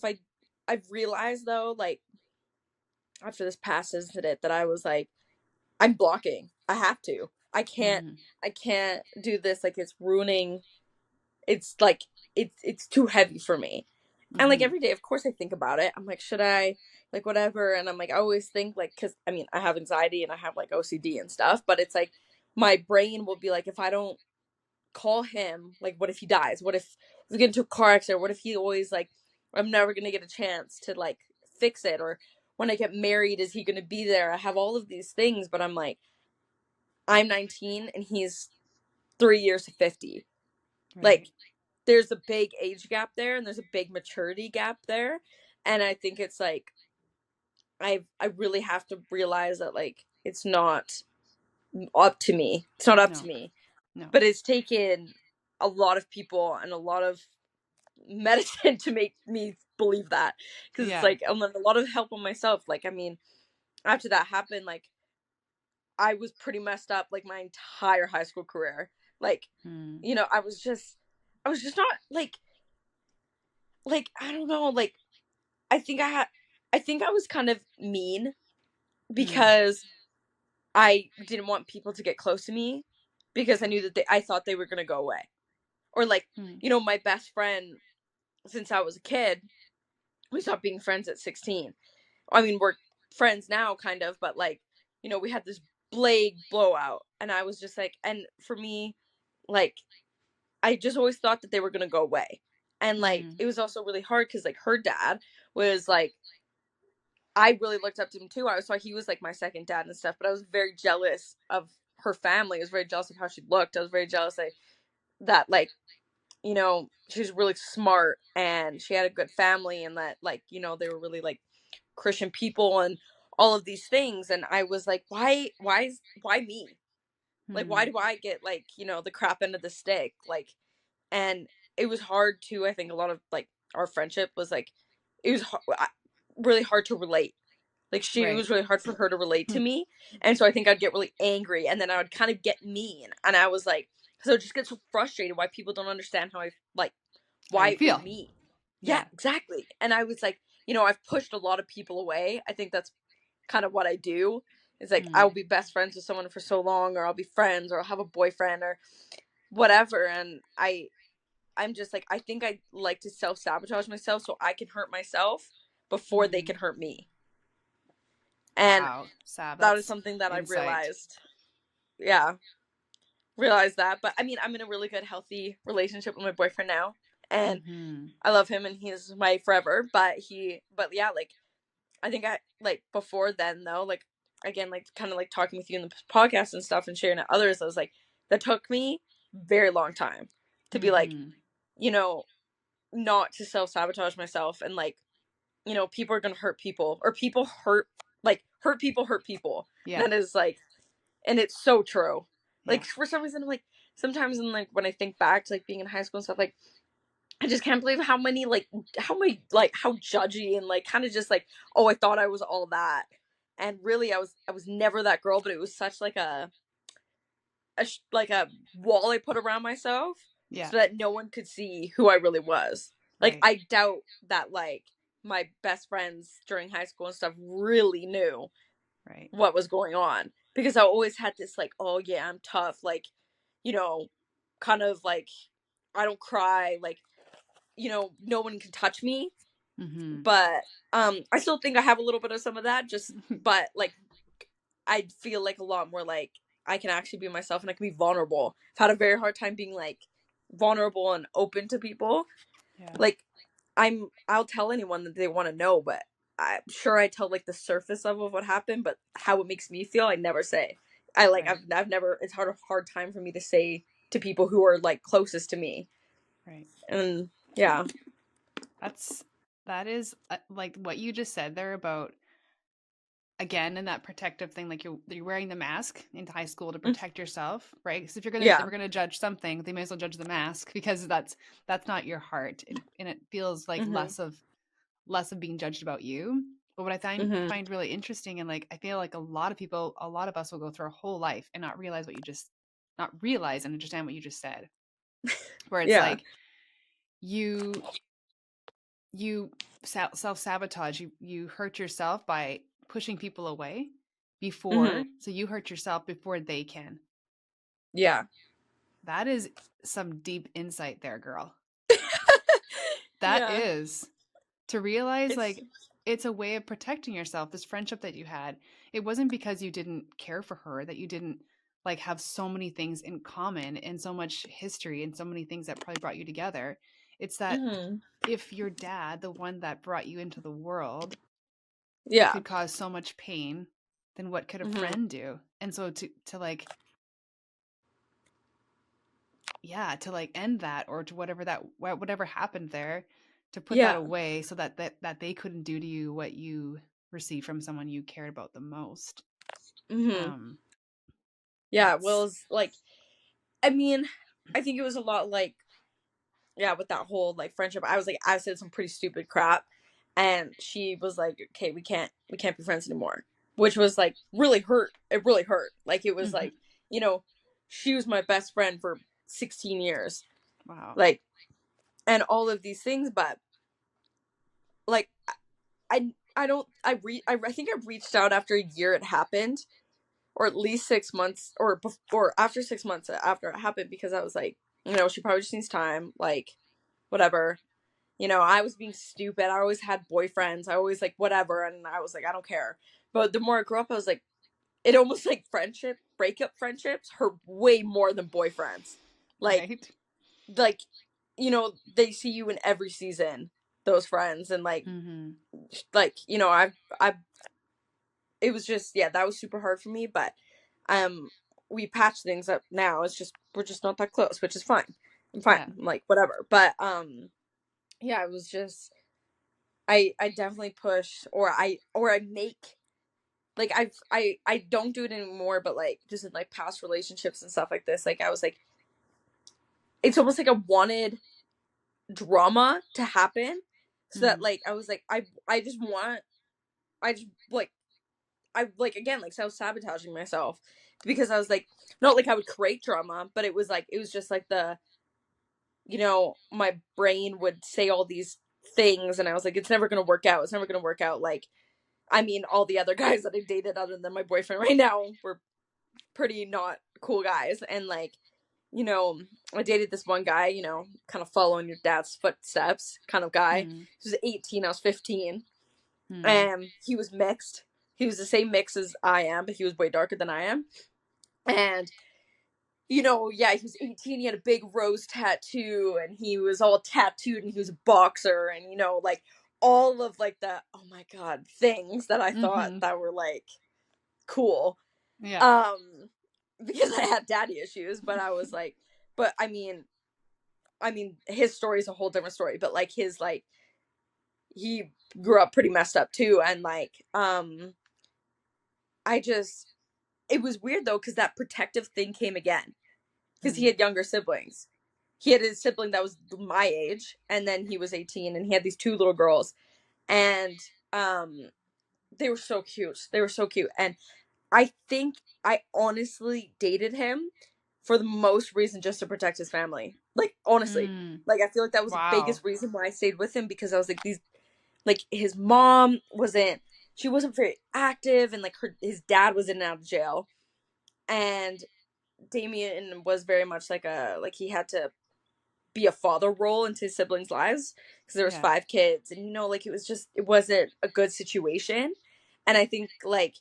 I've realized though, like after this past incident, that I was like, I'm blocking. I have to. I can't. Mm-hmm. I can't do this. Like it's ruining. It's like it's too heavy for me. And like Mm-hmm. every day, of course, I think about it. I'm like, should I like whatever? And I'm like, I always think like, because I mean, I have anxiety and I have like OCD and stuff, but it's like my brain will be like, if I don't call him, like, what if he dies? What if we get into a car accident? What if he always like, I'm never gonna get a chance to like fix it? Or when I get married, is he gonna be there? I have all of these things, but I'm like, I'm 19 and he's 3 years to 50. Like, Right. there's a big age gap there and there's a big maturity gap there. And I think it's like, I really have to realize that like it's not up to me. It's not up to No. me. No. But it's taken a lot of people and a lot of medicine to make me believe that, because it's Yeah. like I'm a lot of help on myself. Like I mean, after that happened, like I was pretty messed up like my entire high school career. Like, Mm. I was just not like I don't know, like I think I think I was kind of mean Mm. because I didn't want people to get close to me because I knew that I thought they were going to go away. Or like, Mm. my best friend since I was a kid, we stopped being friends at 16. I mean, we're friends now kind of, but like, we had this big blowout and I was just like, and for me, like I just always thought that they were going to go away. And like Mm. it was also really hard cuz like her dad was like, I really looked up to him too. I was thought he was like my second dad and stuff, but I was very jealous of her family. I was very jealous of how she looked. I was very jealous that like, she was really smart and she had a good family and that like, they were really like Christian people and all of these things. And I was like, why me? Like, why Mm. do I get like, the crap end of the stick? Like, and it was hard too. I think a lot of like our friendship was like, it was really hard to relate. Like it Right. was really hard for her to relate to me, and so I think I'd get really angry, and then I would kind of get mean, and I was like, so I just get so frustrated why people don't understand how I like How why you it was feel. me. Yeah, Yeah. exactly. And I was like, I've pushed a lot of people away. I think that's kind of what I do. Is like Mm. I'll be best friends with someone for so long, or I'll be friends, or I'll have a boyfriend, or whatever, and I'm just like I think I like to self sabotage myself so I can hurt myself before they Mm. can hurt me. And Wow. Sab, that is that's something that I insight. realized. Yeah, realized that. But I mean, I'm in a really good, healthy relationship with my boyfriend now, and Mm-hmm. I love him, and he's my forever. But yeah, like I think I like before then though, like again, like kind of like talking with you in the podcast and stuff, and sharing to others. I was like, that took me very long time to be like, Mm-hmm. you know, not to self sabotage myself, and like, people are gonna hurt people, or people hurt people hurt people. Yeah. That is like, and it's so true. Yeah. Like for some reason, I'm like sometimes in like when I think back to like being in high school and stuff, like I just can't believe how judgy and like kind of just like, oh, I thought I was all that, and really I was never that girl, but it was such like like a wall I put around myself Yeah. so that no one could see who I really was. Like Right. I doubt that like my best friends during high school and stuff really knew Right. what was going on, because I always had this like, oh yeah, I'm tough, like, you know, kind of like, I don't cry, like, no one can touch me. Mm-hmm. But I still think I have a little bit of some of that, just, but like, I feel like a lot more like I can actually be myself and I can be vulnerable. I've had a very hard time being like vulnerable and open to people. Yeah. Like, I'll tell anyone that they want to know, but I'm sure I tell like the surface of what happened, but how it makes me feel, I never say. Right. I've never, it's hard time for me to say to people who are like closest to me. Right. And yeah. That is like what you just said there about, again, in that protective thing, like you're wearing the mask into high school to protect yourself, right? Because if Yeah. we're gonna judge something, they may as well judge the mask, because that's not your heart, and it feels like Mhm. less of being judged about you. But what I Mhm. find really interesting, and like I feel like a lot of us will go through our whole life and not realize not realize and understand what you just said, where it's Yeah. like you you self sabotage, you hurt yourself by pushing people away Mhm. before, so you hurt yourself before they can. Yeah. That is some deep insight there, girl. That Yeah. is, to realize It's like it's a way of protecting yourself. This friendship that you had, it wasn't because you didn't care for her, that you didn't like have so many things in common and so much history and so many things that probably brought you together. It's that mhm. if your dad, the one that brought you into the world, Yeah. could cause so much pain, then what could a Mhm. friend do? And so to like, yeah, to like end that, or to whatever happened there, to put that Yeah. away so that they couldn't do to you what you received from someone you cared about the most. Mhm. Um Yeah. Well, that's it's like, I mean, I think it was a lot like, yeah, with that whole like friendship. I was like, I said some pretty stupid crap, and she was like, okay, we can't be friends anymore, which was like really hurt. It really hurt. Like, it was mhm. like, you know, she was my best friend for 16 years, Wow. like, and all of these things, but like, I don't I think I reached out after a year it happened, or at least 6 months, or after 6 months after it happened, because I was like, she probably just needs time, like, whatever. I was being stupid. I always had boyfriends. I always like whatever, and I was like, I don't care. But the more I grew up, I was like, it almost like breakup friendships hurt way more than boyfriends. Like, Right. like, they see you in every season, those friends, and Mhm. I it was just, yeah, that was super hard for me, but um we patched things up now. It's just we're just not that close, which is fine. I'm fine. Yeah. I'm like, whatever. But yeah, it was just, I definitely push, or I make, like, I don't do it anymore, but like just in like past relationships and stuff like this, like I was like, it's almost like I wanted drama to happen, so that Mm. like I was like, I just want, I just like, I like, again, like self-sabotaging myself, because I was like, not like I would create drama, but it was just like my brain would say all these things, and I was like, it's never gonna work out. It's never gonna work out. Like, I mean, all the other guys that I dated other than my boyfriend right now were pretty not cool guys. And like, you know, I dated this one guy, kind of following your dad's footsteps kind of guy. Mm. He was 18, I was 15. Mm. And he was mixed. He was the same mix as I am, but he was way darker than I am. And yeah, he was 18, he had a big rose tattoo, and he was all tattooed, and he was a boxer, and like, all of like the, oh my god, things that I thought Mhm. that were like cool. Yeah. Um because I had daddy issues, but I was like, but I mean his story is a whole different story, but like his, like, he grew up pretty messed up too, and like, I just, it was weird though, because that protective thing came again, because he Mm. had younger siblings. He had his sibling that was my age, and then he was 18, and he had these two little girls, and um they were so cute. They were so cute. And I think I honestly dated him for the most reason just to protect his family. Like, honestly. Mm. Like, I feel like that was the Wow. biggest reason why I stayed with him, because I was like, these, like his mom wasn't very active, and like his dad was in and out of jail, and Damien was very much like he had to be a father role into his siblings' lives because there was Yeah. 5 kids, and like it wasn't a good situation. And I think like,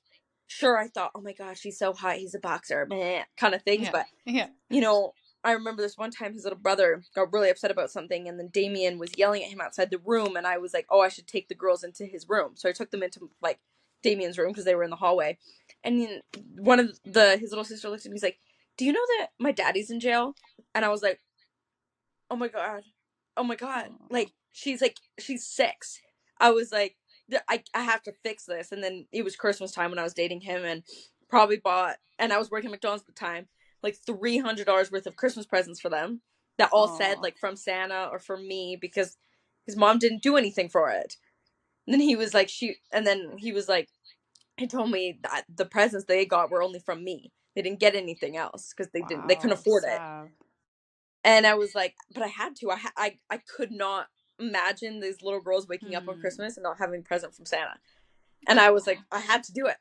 sure, I thought, oh my gosh, he's so hot, he's a boxer, man, kind of things. Yeah. But Yeah. I remember this one time his little brother got really upset about something, and then Damien was yelling at him outside the room, and I was like, oh, I should take the girls into his room. So I took them into like Damien's room because they were in the hallway. And then one of his little sister looked at me, he's like, do you know that my daddy's in jail? And I was like, oh my god, oh my god, Oh. she's 6. I was like, I have to fix this. And then it was Christmas time when I was dating him, and probably bought, and I was working at McDonald's at the time, like $300 worth of Christmas presents for them that all said Oh. like from Santa or from me, because his mom didn't do anything for it. And then he was like, he told me that the presents they got were only from me, they didn't get anything else because they couldn't Wow. afford it. Sad. And I was like, but I had to. I could not imagine these little girls waking up on Hmm. Christmas and not having a present from Santa. And I was like, Oh. I had to do it.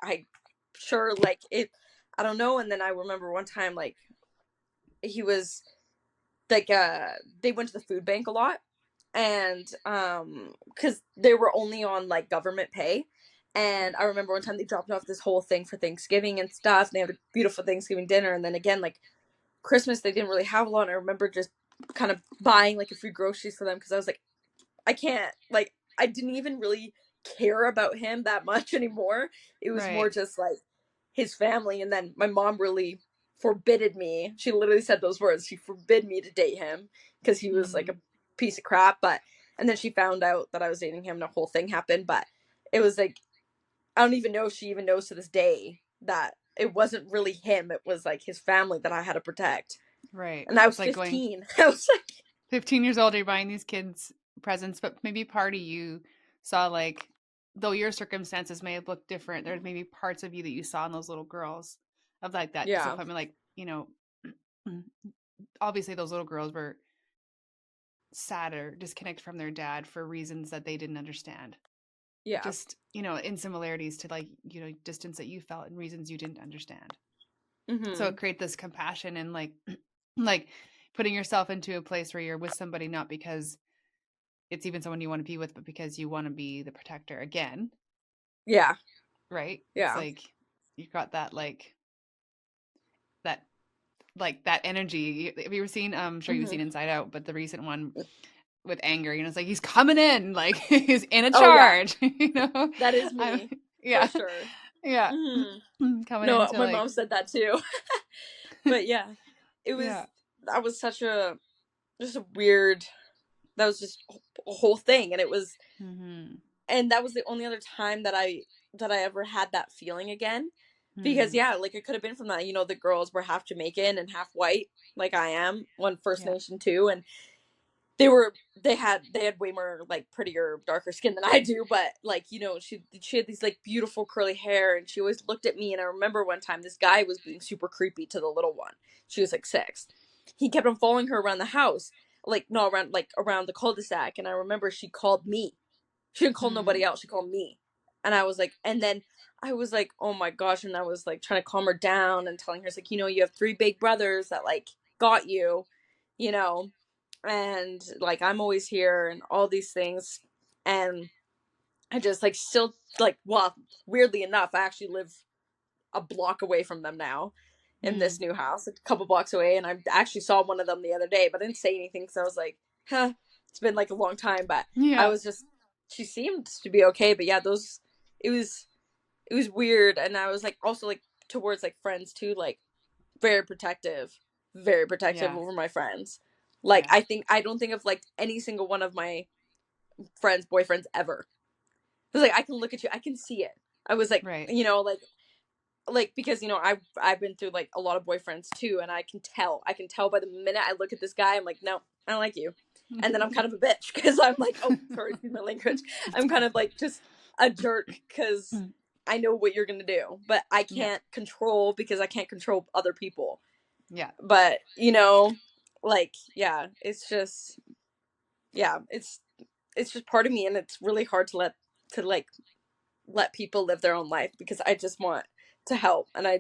Sure, like it, I don't know. And then I remember one time, like, he was like, they went to the food bank a lot, and because they were only on like government pay. And I remember one time they dropped off this whole thing for Thanksgiving and stuff, and they had a beautiful Thanksgiving dinner. And then again, like Christmas, they didn't really have a lot. And I remember just kind of buying like a few groceries for them because I was like, I can't, like, I didn't even really care about him that much anymore. It was more Right. just like his family. And then my mom really forbidded me. She literally said those words. She forbid me to date him because he was like a Hmm. piece of crap. But, and then she found out that I was dating him and a whole thing happened. But it was like, I don't even know if she even knows to this day that it wasn't really him. It was like his family that I had to protect. Right. And I It's was like going 15. I was like, 15 years old, you're buying these kids presents, but maybe part of you saw like, though your circumstances may have looked different, there may be parts of you that you saw in those little girls of like that yeah, disappointment. Like, obviously those little girls were sad or disconnected from their dad for reasons that they didn't understand. yeah. Just, in similarities to like, distance that you felt and reasons you didn't understand. So Mm-hmm. it creates this compassion and like, like putting yourself into a place where you're with somebody, not because it's even someone you want to be with, but because you want to be the protector again, Yeah, right? It's yeah. like you've got that that energy. Have you ever seen? I'm sure you've Mm-hmm. seen Inside Out, but the recent one with anger, it's like he's coming in, like he's in a Oh yeah, charge. that is I, me for yeah, sure. yeah, Mm-hmm. coming No, into my like, mom said that too. But yeah, it was yeah, that was such a just a weird. That was just a whole thing, and it was, mm-hmm. and that was the only other time that I ever had that feeling again. Because Mm. yeah, like it could have been from that. The girls were half Jamaican and half white, like I am, one First Yeah, Nation too, and they had way more like prettier, darker skin than I do. But like she had these like beautiful curly hair, and she always looked at me. And I remember one time this guy was being super creepy to the little one. She was like 6. He kept on following her around the house, like no, around the cul-de-sac. And I remember she called me. She didn't call nobody mm. else. She called me. And I was like, and then I was like, oh my gosh. And I was like trying to calm her down and telling her, it's like, you have 3 big brothers that like got you, you know, and like I'm always here and all these things. And I just like still like, well, weirdly enough, I actually live a block away from them now in Mm. this new house, a couple blocks away. And I actually saw one of them the other day, but I didn't say anything because I was like, huh, it's been like a long time. But I Yeah, was just, she seemed to be okay. But yeah, it was, it was weird. And I was like, also like towards like friends too, like very protective yeah, over my friends. Like yeah, I don't think of like any single one of my friends' boyfriends ever. It was like I can look at you, I can see it. I was like, right. because I've been through like a lot of boyfriends too, and I can tell by the minute I look at this guy, I'm like, no, I don't like you. And then I'm kind of a bitch because I'm like, oh, sorry, excuse my language. I'm kind of like just a jerk because I know what you're gonna do, but I Yeah, can't control because I can't control other people. yeah, But like, yeah, it's just, yeah, it's just part of me, and it's really hard to let people live their own life, because I just want to help, and I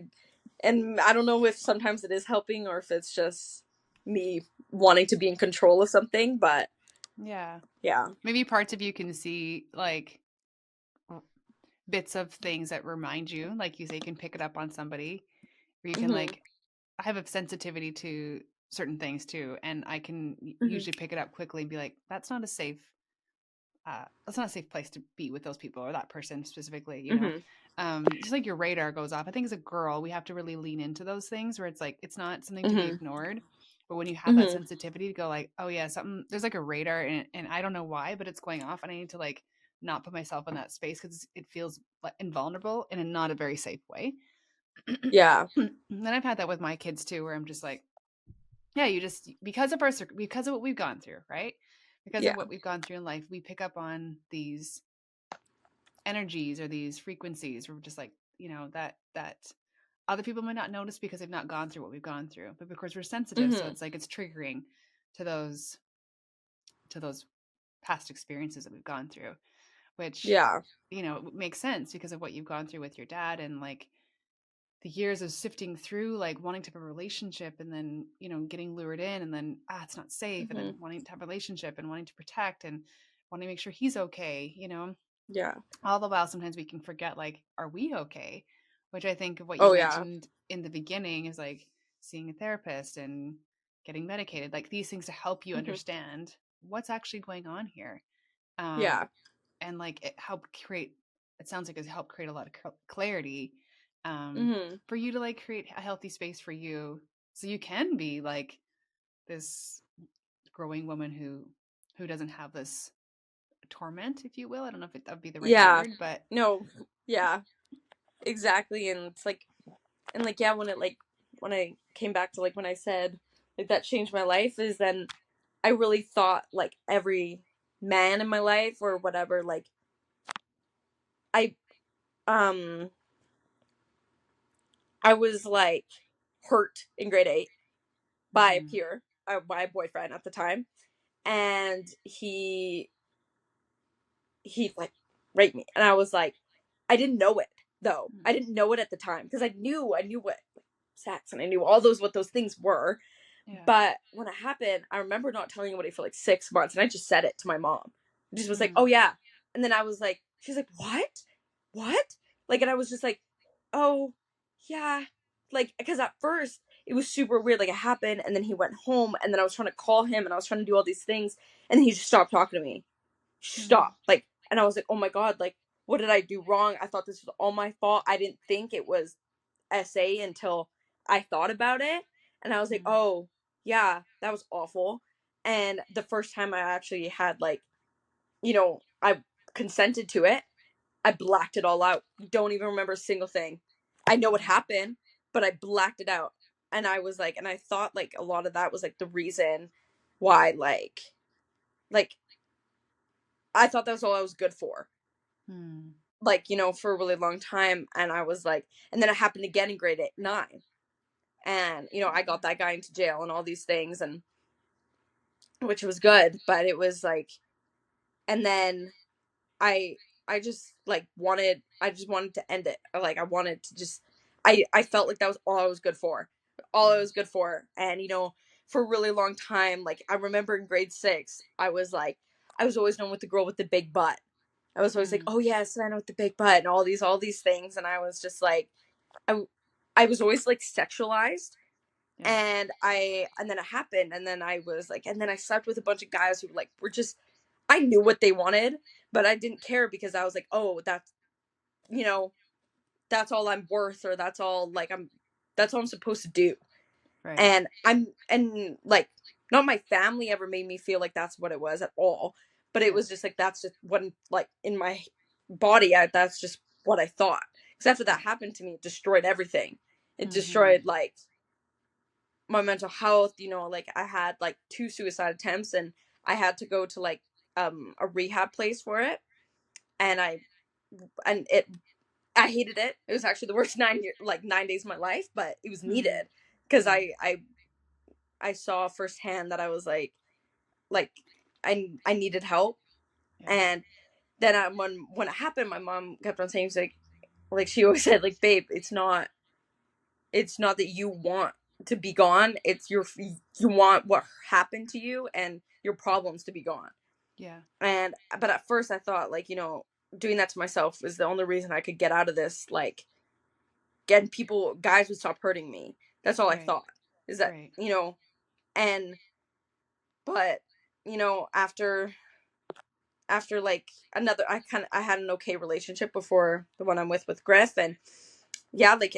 don't know if sometimes it is helping or if it's just me wanting to be in control of something, but Yeah. yeah. Maybe parts of you can see like bits of things that remind you, like you say, you can pick it up on somebody, or you can Mhm. like, I have a sensitivity to certain things too, and I can Mhm. usually pick it up quickly and be like, that's not a safe place to be with those people or that person specifically, you know. Mhm. Just like your radar goes off. I think as a girl, we have to really lean into those things where it's like it's not something to be Mhm. ignored. But when you have that Mhm. sensitivity to go like, oh yeah, something there's like a radar and I don't know why, but it's going off and I need to like not put myself in that space because it feels like invulnerable and in not a very safe way. Yeah. And then I've had that with my kids too, where I'm just like, yeah, you just because of what we've gone through, right? Because of Yeah. what we've gone through in life, we pick up on these energies or these frequencies. We're just like, that other people might not notice because they've not gone through what we've gone through. But because we're sensitive, so Mhm. it's like it's triggering to those past experiences that we've gone through, which Yeah. makes sense because of what you've gone through with your dad and like the years of sifting through like wanting to have a relationship and then getting lured in and then it's not safe and then Mhm. wanting to have a relationship and wanting to protect and wanting to make sure he's okay. Yeah. All the while sometimes we can forget like are we okay, which I think of what you Oh yeah. mentioned in the beginning is like seeing a therapist and getting medicated, like these things to help you Mhm. understand what's actually going on here. um Yeah. and like it sounds like it's helped create a lot of clarity, Mhm. for you to like create a healthy space for you so you can be like this growing woman who doesn't have this torment, if you will. I don't know if that would be the right Yeah. word, but No. Yeah. Exactly. And it's like, and like, yeah, when I came back to like when I said like that changed my life, is then I really thought like every man in my life or whatever, like I um I was like hurt in grade 8 by a mm-hmm, peer, by a boyfriend at the time, and he like raped me, and I was like, I didn't know it though. I didn't know it at the time because I knew what sex, and I knew all those what those things were. yeah, But when it happened, I remember not telling anybody for like 6 months, and I just said it to my mom. I just was like, mm, "Oh yeah," and then I was like, she's like, what?" Like, and I was just like, "Oh yeah," like because at first it was super weird. Like it happened, and then he went home, and then I was trying to call him, and I was trying to do all these things, and then he just stopped talking to me. mm, Stop. Like, and I was like, "Oh my god, like what did I do wrong? I thought this was all my fault. I didn't think it was SA until I thought about it, and I was like, mm, "Oh, yeah, that was awful." And the first time I actually had like, I consented to it, I blacked it all out. Don't even remember a single thing. I know what mm, happened, but I blacked it out. And I was like, and I thought like a lot of that was like the reason why like I thought that was all I was good for. mm, Like, for a really long time, and I was like, and then it happened again in grade 8, 9. And I got that guy into jail and all these things, and which was good, but it was like, and then i I just like wanted to end it. Like I wanted to just, I felt like that was all I was good for, yeah, and for a really long time, like I remember in grade 6 I was like, I was always known with the girl with the big butt. I was always like, mm, oh yeah, Savannah with the big butt, and all these things, and I was just like, i I was always like sexualized. yeah, And then it happened, and then I was like, and then I slept with a bunch of guys who like were just, I knew what they wanted, but I didn't care because I was like, oh, you know that's all I'm worth, or that's all I'm supposed to do. right, And like, not my family ever made me feel like that's what it was at all, but it yeah, was just like that's just what, like in my body, that's just what I thought. Because after yeah, that happened to me, it destroyed everything. It mm-hmm, destroyed like my mental health. Like I had like 2 suicide attempts, and I had to go to like a rehab place for it. And it I hated it. It was actually the worst 9 days of my life, but it was mm, needed because yeah, I saw firsthand that I was like I needed help. Yeah. And then when it happened, my mom kept on saying, she's like she always said, like, babe, it's not that you want to be gone, it's you want what happened to you and your problems to be gone. Yeah. And but at first I thought, like, doing that to myself is the only reason I could get out of this, like, getting guys would stop hurting me. That's all I Right. thought, is that, Right. and but after like another, I had an okay relationship before the one I'm with Griff, and yeah, like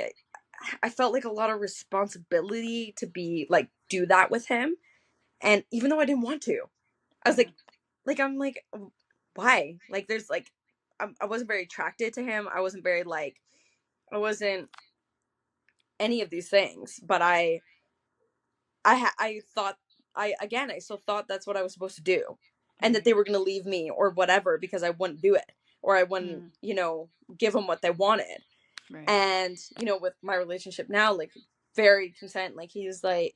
I felt like a lot of responsibility to be like do that with him, and even though I didn't want to, I was Yeah. I'm like, why? Like, there's like, I wasn't very attracted to him. I wasn't very like, I wasn't any of these things, but I thought, I still thought that's what I was supposed to do, and that Right. they were gonna leave me or whatever because I wouldn't do it, or I wouldn't, Mm. give them what they wanted. Right. And with my relationship now, like, very consent, like, he's like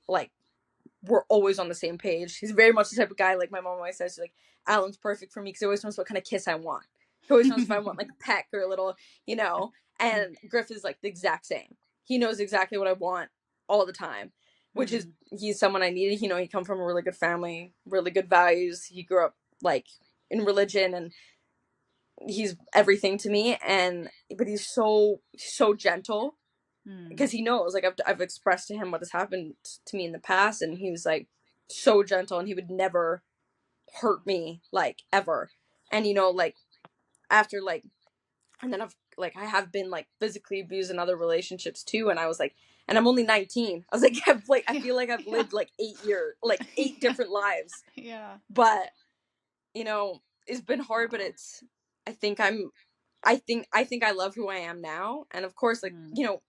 we're always on the same page. He's very much the type of guy, like my mom always says, she's like, Alan's perfect for me because he always knows what kind of kiss I want. He always knows if I want like a peck or a little, and Griff is like the exact same. He knows exactly what I want all the time, which is, Mm. he's someone I needed. He come from a really good family, really good values. He grew up like in religion, and he's everything to me. But he's so gentle, Mm. because he knows, like, I've expressed to him what has happened to me in the past, and he was like so gentle, and he would never hurt me, like, ever. And like, after like, and then I have been like physically abused in other relationships too, and I was like, and I'm only 19. I was like, I Yeah. feel like I've Yeah. lived like 8 years, like 8 Yeah. different lives. Yeah. But it's been hard, but Wow. I think I think I love who I am now. And of course, like, Mm.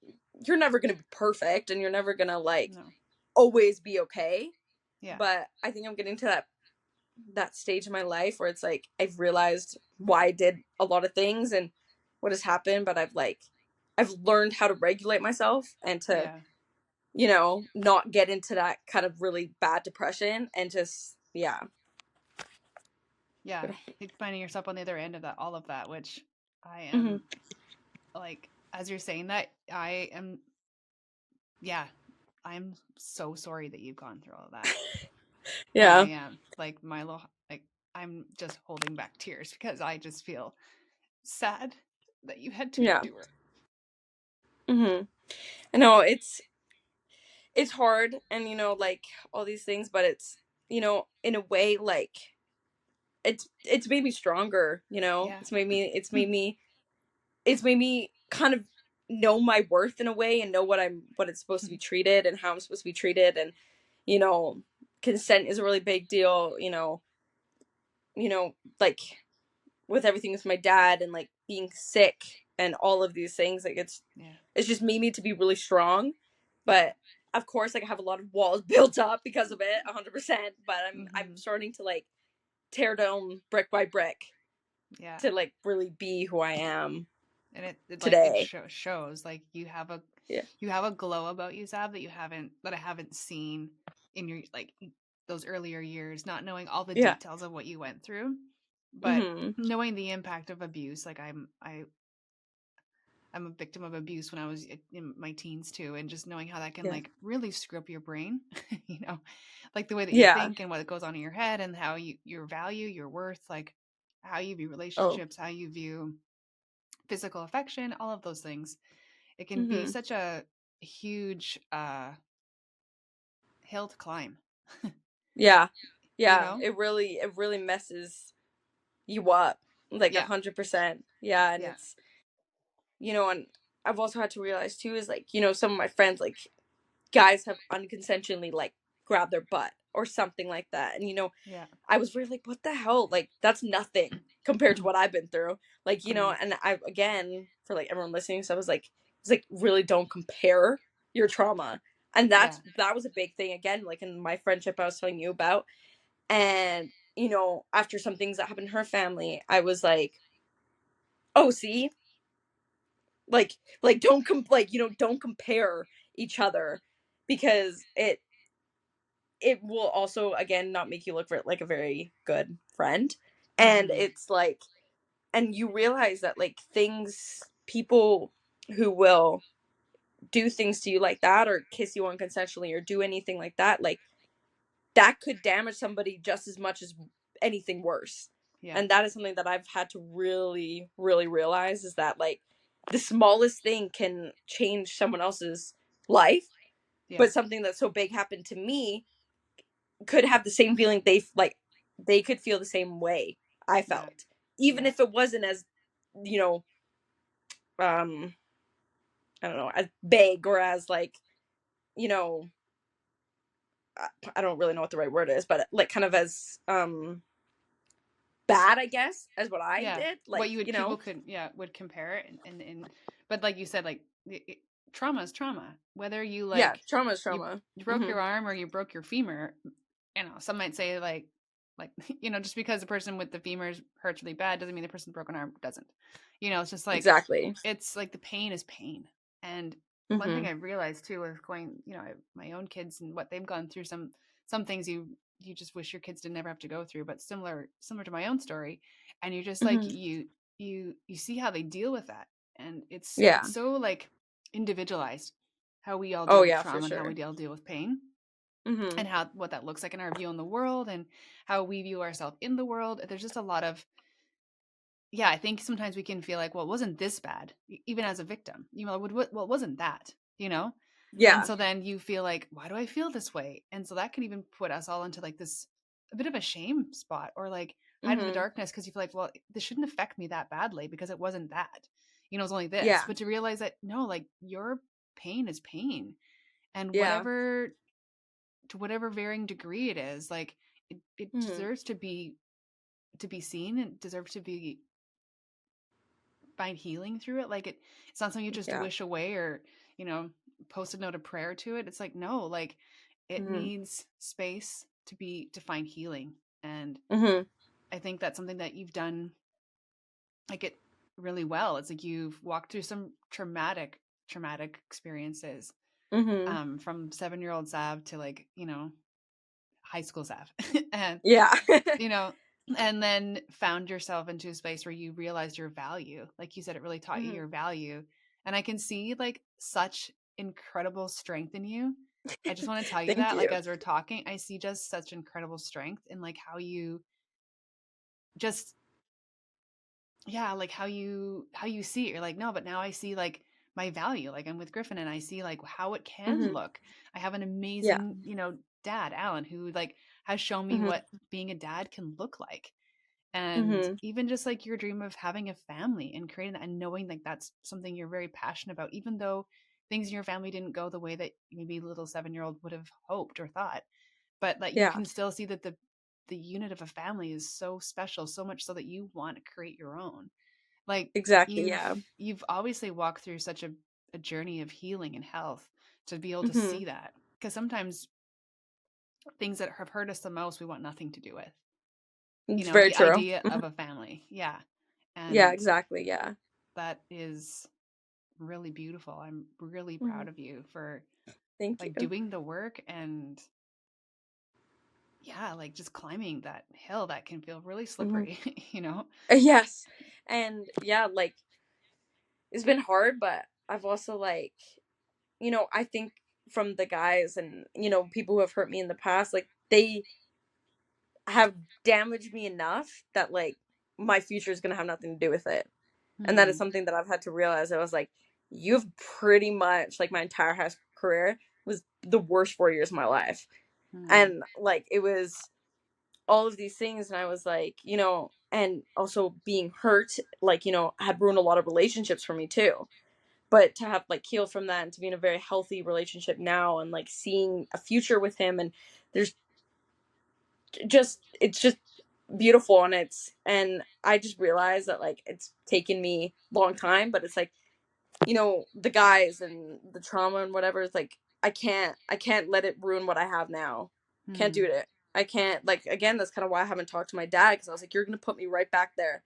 you're never gonna be perfect, and you're never gonna like No. always be okay. Yeah. But I think I'm getting to that stage in my life where it's like I've realized why I did a lot of things and what has happened, but I've learned how to regulate myself and to, Yeah. not get into that kind of really bad depression, and just, yeah. Yeah. Like finding yourself on the other end of that, all of that, which I Hmm. am like, as you're saying that, I am, yeah, I'm so sorry that you've gone through all of that. Like, I Yeah. am. Like, my little, like, I'm just holding back tears because I just feel sad that you had to Yeah. endure. Hmm. I know it's hard, and like, all these things, but it's, in a way, like, it's made me stronger. Yeah. It's made me kind of know my worth in a way, and know what it's supposed to be treated, and how I'm supposed to be treated. And you know consent is a really big deal. Like, with everything with my dad, and like being sick, and all of these things, like, Yeah. it's just made me to be really strong. Yeah. But of course, like, I have a lot of walls built up because of it, 100%. But I'm Hmm. starting to like tear down brick by brick Yeah. to like really be who I am And it like it today. shows like Yeah. you have a glow about you, Zab, that I haven't seen in your like those earlier years, not knowing all the Yeah. details of what you went through, but Mhm. knowing the impact of abuse. Like I'm a victim of abuse when I was in my teens too, and just knowing how that can Yeah. like really screw up your brain, you know, like the way that you Yeah. think and what goes on in your head and how your value, your worth, like how you view Oh. relationships, how you view physical affection, all of those things. It can be Mhm. such a huge hill to climb, Yeah. you Yeah. know? It really messes you up, like, Yeah. 100%. Yeah, and Yeah. and I've also had to realize too, is like, some of my friends, like, guys have unconsensually like grabbed their butt or something like that. And Yeah. I was really like, what the hell? Like, that's nothing compared to what I've been through. Like, Mm. and I, again, for like everyone listening, so I was like, it's like, really don't compare your trauma. And Yeah. that was a big thing, again, like in my friendship I was telling you about. And, after some things that happened in her family, I was like, oh, see, don't don't compare each other, because it will also, again, not make you look for like a very good friend. And Mm-hmm. it's like, and you realize that like people who will do things to you like that, or kiss you unconsensually, or do anything like that, like that could damage somebody just as much as anything worse. Yeah. And that is something that I've had to really, really realize, is that like the smallest thing can change someone else's life, Yeah. but something that's so big happened to me could have the same feeling they could feel the same way I Yeah. felt, even Yeah. if it wasn't as, you know, um I don't know, as big, or as like, you know, I don't really know what the right word is, but like kind of as bad, I guess, as what I Yeah. did, What like, you would people could would compare it and but like you said, like trauma is trauma. Whether you yeah, like trauma is you trauma. you broke Mm-hmm. your arm or you broke your femur, some might say like just because the person with the femur hurts really bad doesn't mean the person with the broken arm doesn't. It's just like Exactly. it's like the pain is pain. And one thing Mm-hmm. I realized too is going, my own kids and what they've gone through, some things you just wish your kids didn't ever have to go through, but similar to my own story. And you're just like Mm-hmm. you see how they deal with that. And Yeah. it's so like individualized how we all Oh deal with yeah, for trauma and how we sure. all deal with pain Mm-hmm. and how what that looks like in our view on the world and how we view ourselves in the world. There's just a lot of, yeah, I think sometimes we can feel like, well, it wasn't this bad, even as a victim. Well, it wasn't that, you know? And Yeah. so then you feel like, why do I feel this way? And so that can even put us all into like this a bit of a shame spot or like hide in the Mm-hmm. darkness because you feel like, well, this shouldn't affect me that badly because it wasn't that. It was only this. Yeah. But to realize that no, like your pain is pain. And Yeah. to whatever varying degree it is, like it Mm-hmm. deserves to be seen and deserves to be find healing through it. Like it's not something you just Yeah. wish away or, you know, post a note of prayer to it. It's like, no, like it Mm-hmm. needs space to find healing. And Mm-hmm. I think that's something that you've done like it really well. It's like you've walked through some traumatic experiences. Mm-hmm. From 7-year old Sav to like, high school Sav. and Yeah. you know, and then found yourself into a space where you realized your value. Like you said, it really taught you Mm-hmm. your value. And I can see like such incredible strength in you. I just want to tell you Thank that, like, you. as we're talking, I see just such incredible strength in like how you just, yeah, like how you see it. You're like, no, but now I see like my value. Like I'm with Griffin and I see like how it can Mm-hmm. look. I have an Yeah. amazing, dad, Alan, who like has shown me Mm-hmm. what being a dad can look like. And Mm-hmm. even just like your dream of having a family and creating that and knowing like that's something you're very passionate about, even though things in your family didn't go the way that maybe little 7-year old would have hoped or thought, but like you Yeah. can still see that the unit of a family is so special, so much so that you want to create your own. Like Exactly. you've Yeah. you've obviously walked through such a journey of healing and health to be able to Mm-hmm. see that, because sometimes things that have hurt us the most we want nothing to do with, It's very the true. idea Mm-hmm. of a family. Yeah. Yeah. And Exactly. Yeah. that is really beautiful. I'm really Mm-hmm. proud of you for Thank like you. doing the work and yeah, like just climbing that hill that can feel really Mm-hmm. slippery, Yes. And yeah, like it's been hard, but I've also like, I think from the guys and, people who have hurt me in the past, like they have damaged me enough that like my future is going to have nothing to do with it. And that is Hmm. something that I've had to realize. I was like, you've pretty much like my entire high school career was the worst 4 years of my life. Hmm. And like it was all of these things, and I was like, and also being hurt, like, had ruined a lot of relationships for me too. But to have like healed from that and to be in a very healthy relationship now and like seeing a future with him, and there's it's just beautiful. And I just realized that like it's taken me a long time, but it's like, the guys and the trauma and whatever, it's like I can't let it ruin what I have now. Can't do Hmm. it. I can't, like, again, that's kind of why I haven't talked to my dad, because I was like, you're gonna put me right back there.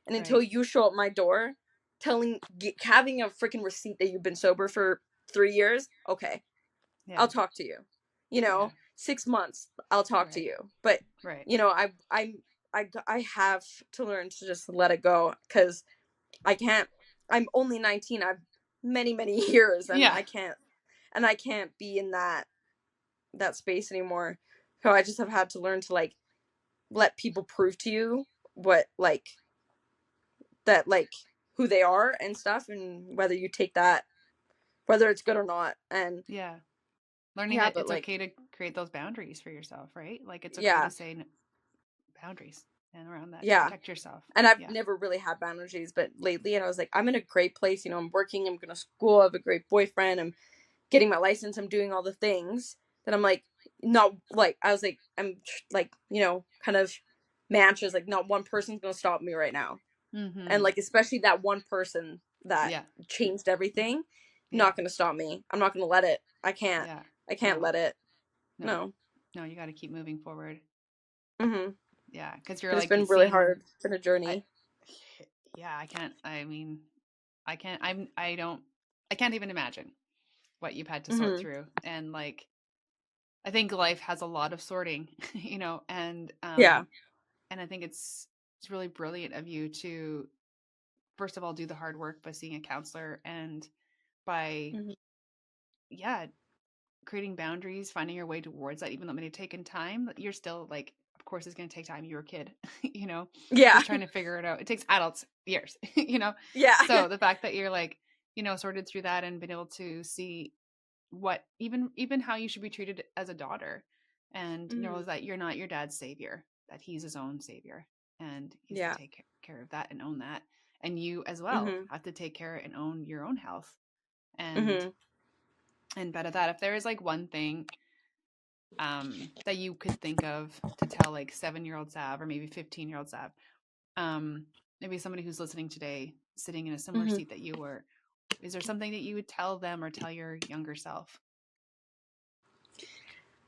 And until Right. you show up my door having a freaking receipt that you've been sober for 3 years, okay, Yeah. I'll talk to you. Yeah. 6 months, I'll talk to Right. you. But Right. you know, I I'm I have to learn to just let it go, because I can't. I'm only 19. I've many years, and Yeah. I can't be in that space anymore. So I just have had to learn to like let people prove to you what like that like who they are and stuff, and whether you take that, whether it's good or not. And Yeah. Learning yeah, that but it's like okay to create those boundaries for yourself, right? Like it's okay to yeah, say boundaries and around that to yeah. protect yourself. And I've Yeah. never really had boundaries, but lately, and I was like, I'm in a great place. I'm working. I'm going to school. I have a great boyfriend. I'm getting my license. I'm doing all the things that I'm like, not like, I was like, I'm like, kind of mantras, like, not one person's going to stop me right now. And Mm-hmm. like, especially that one person that Yeah. changed everything, Yeah. not going to stop me. I'm not going to let it. I can't. Yeah. I can't No. let it. No. No. No, you got to keep moving forward. Mm-hmm. Yeah, because you're But it's like been really seeing. hard. It's been a I. journey. Yeah, I can't. I mean, I can't. I'm. I don't. I can't even imagine what you've had to sort Mm-hmm. through, and like, I think life has a lot of sorting, Yeah. and I think it's really brilliant of you to first of all do the hard work by seeing a counselor and by Mm-hmm. yeah creating boundaries, finding your way towards that, even though it may have taken time. You're still like, of course, it's going to take time. You're a kid, Yeah. just trying to figure it out. It takes adults years, Yeah. So the fact that you're like, sorted through that and been able to see what even how you should be treated as a daughter, and Mm-hmm. that you're not your dad's savior, that he's his own savior, and he has to Yeah. take care of that and own that, and you as well Mm-hmm. have to take care and own your own health, and Mm-hmm. better that if there is like one thing that you could think of to tell like 7-year-old Sav or maybe 15-year-old Sav, maybe somebody who's listening today sitting in a similar Mm-hmm. seat that you were, is there something that you would tell them or tell your younger self?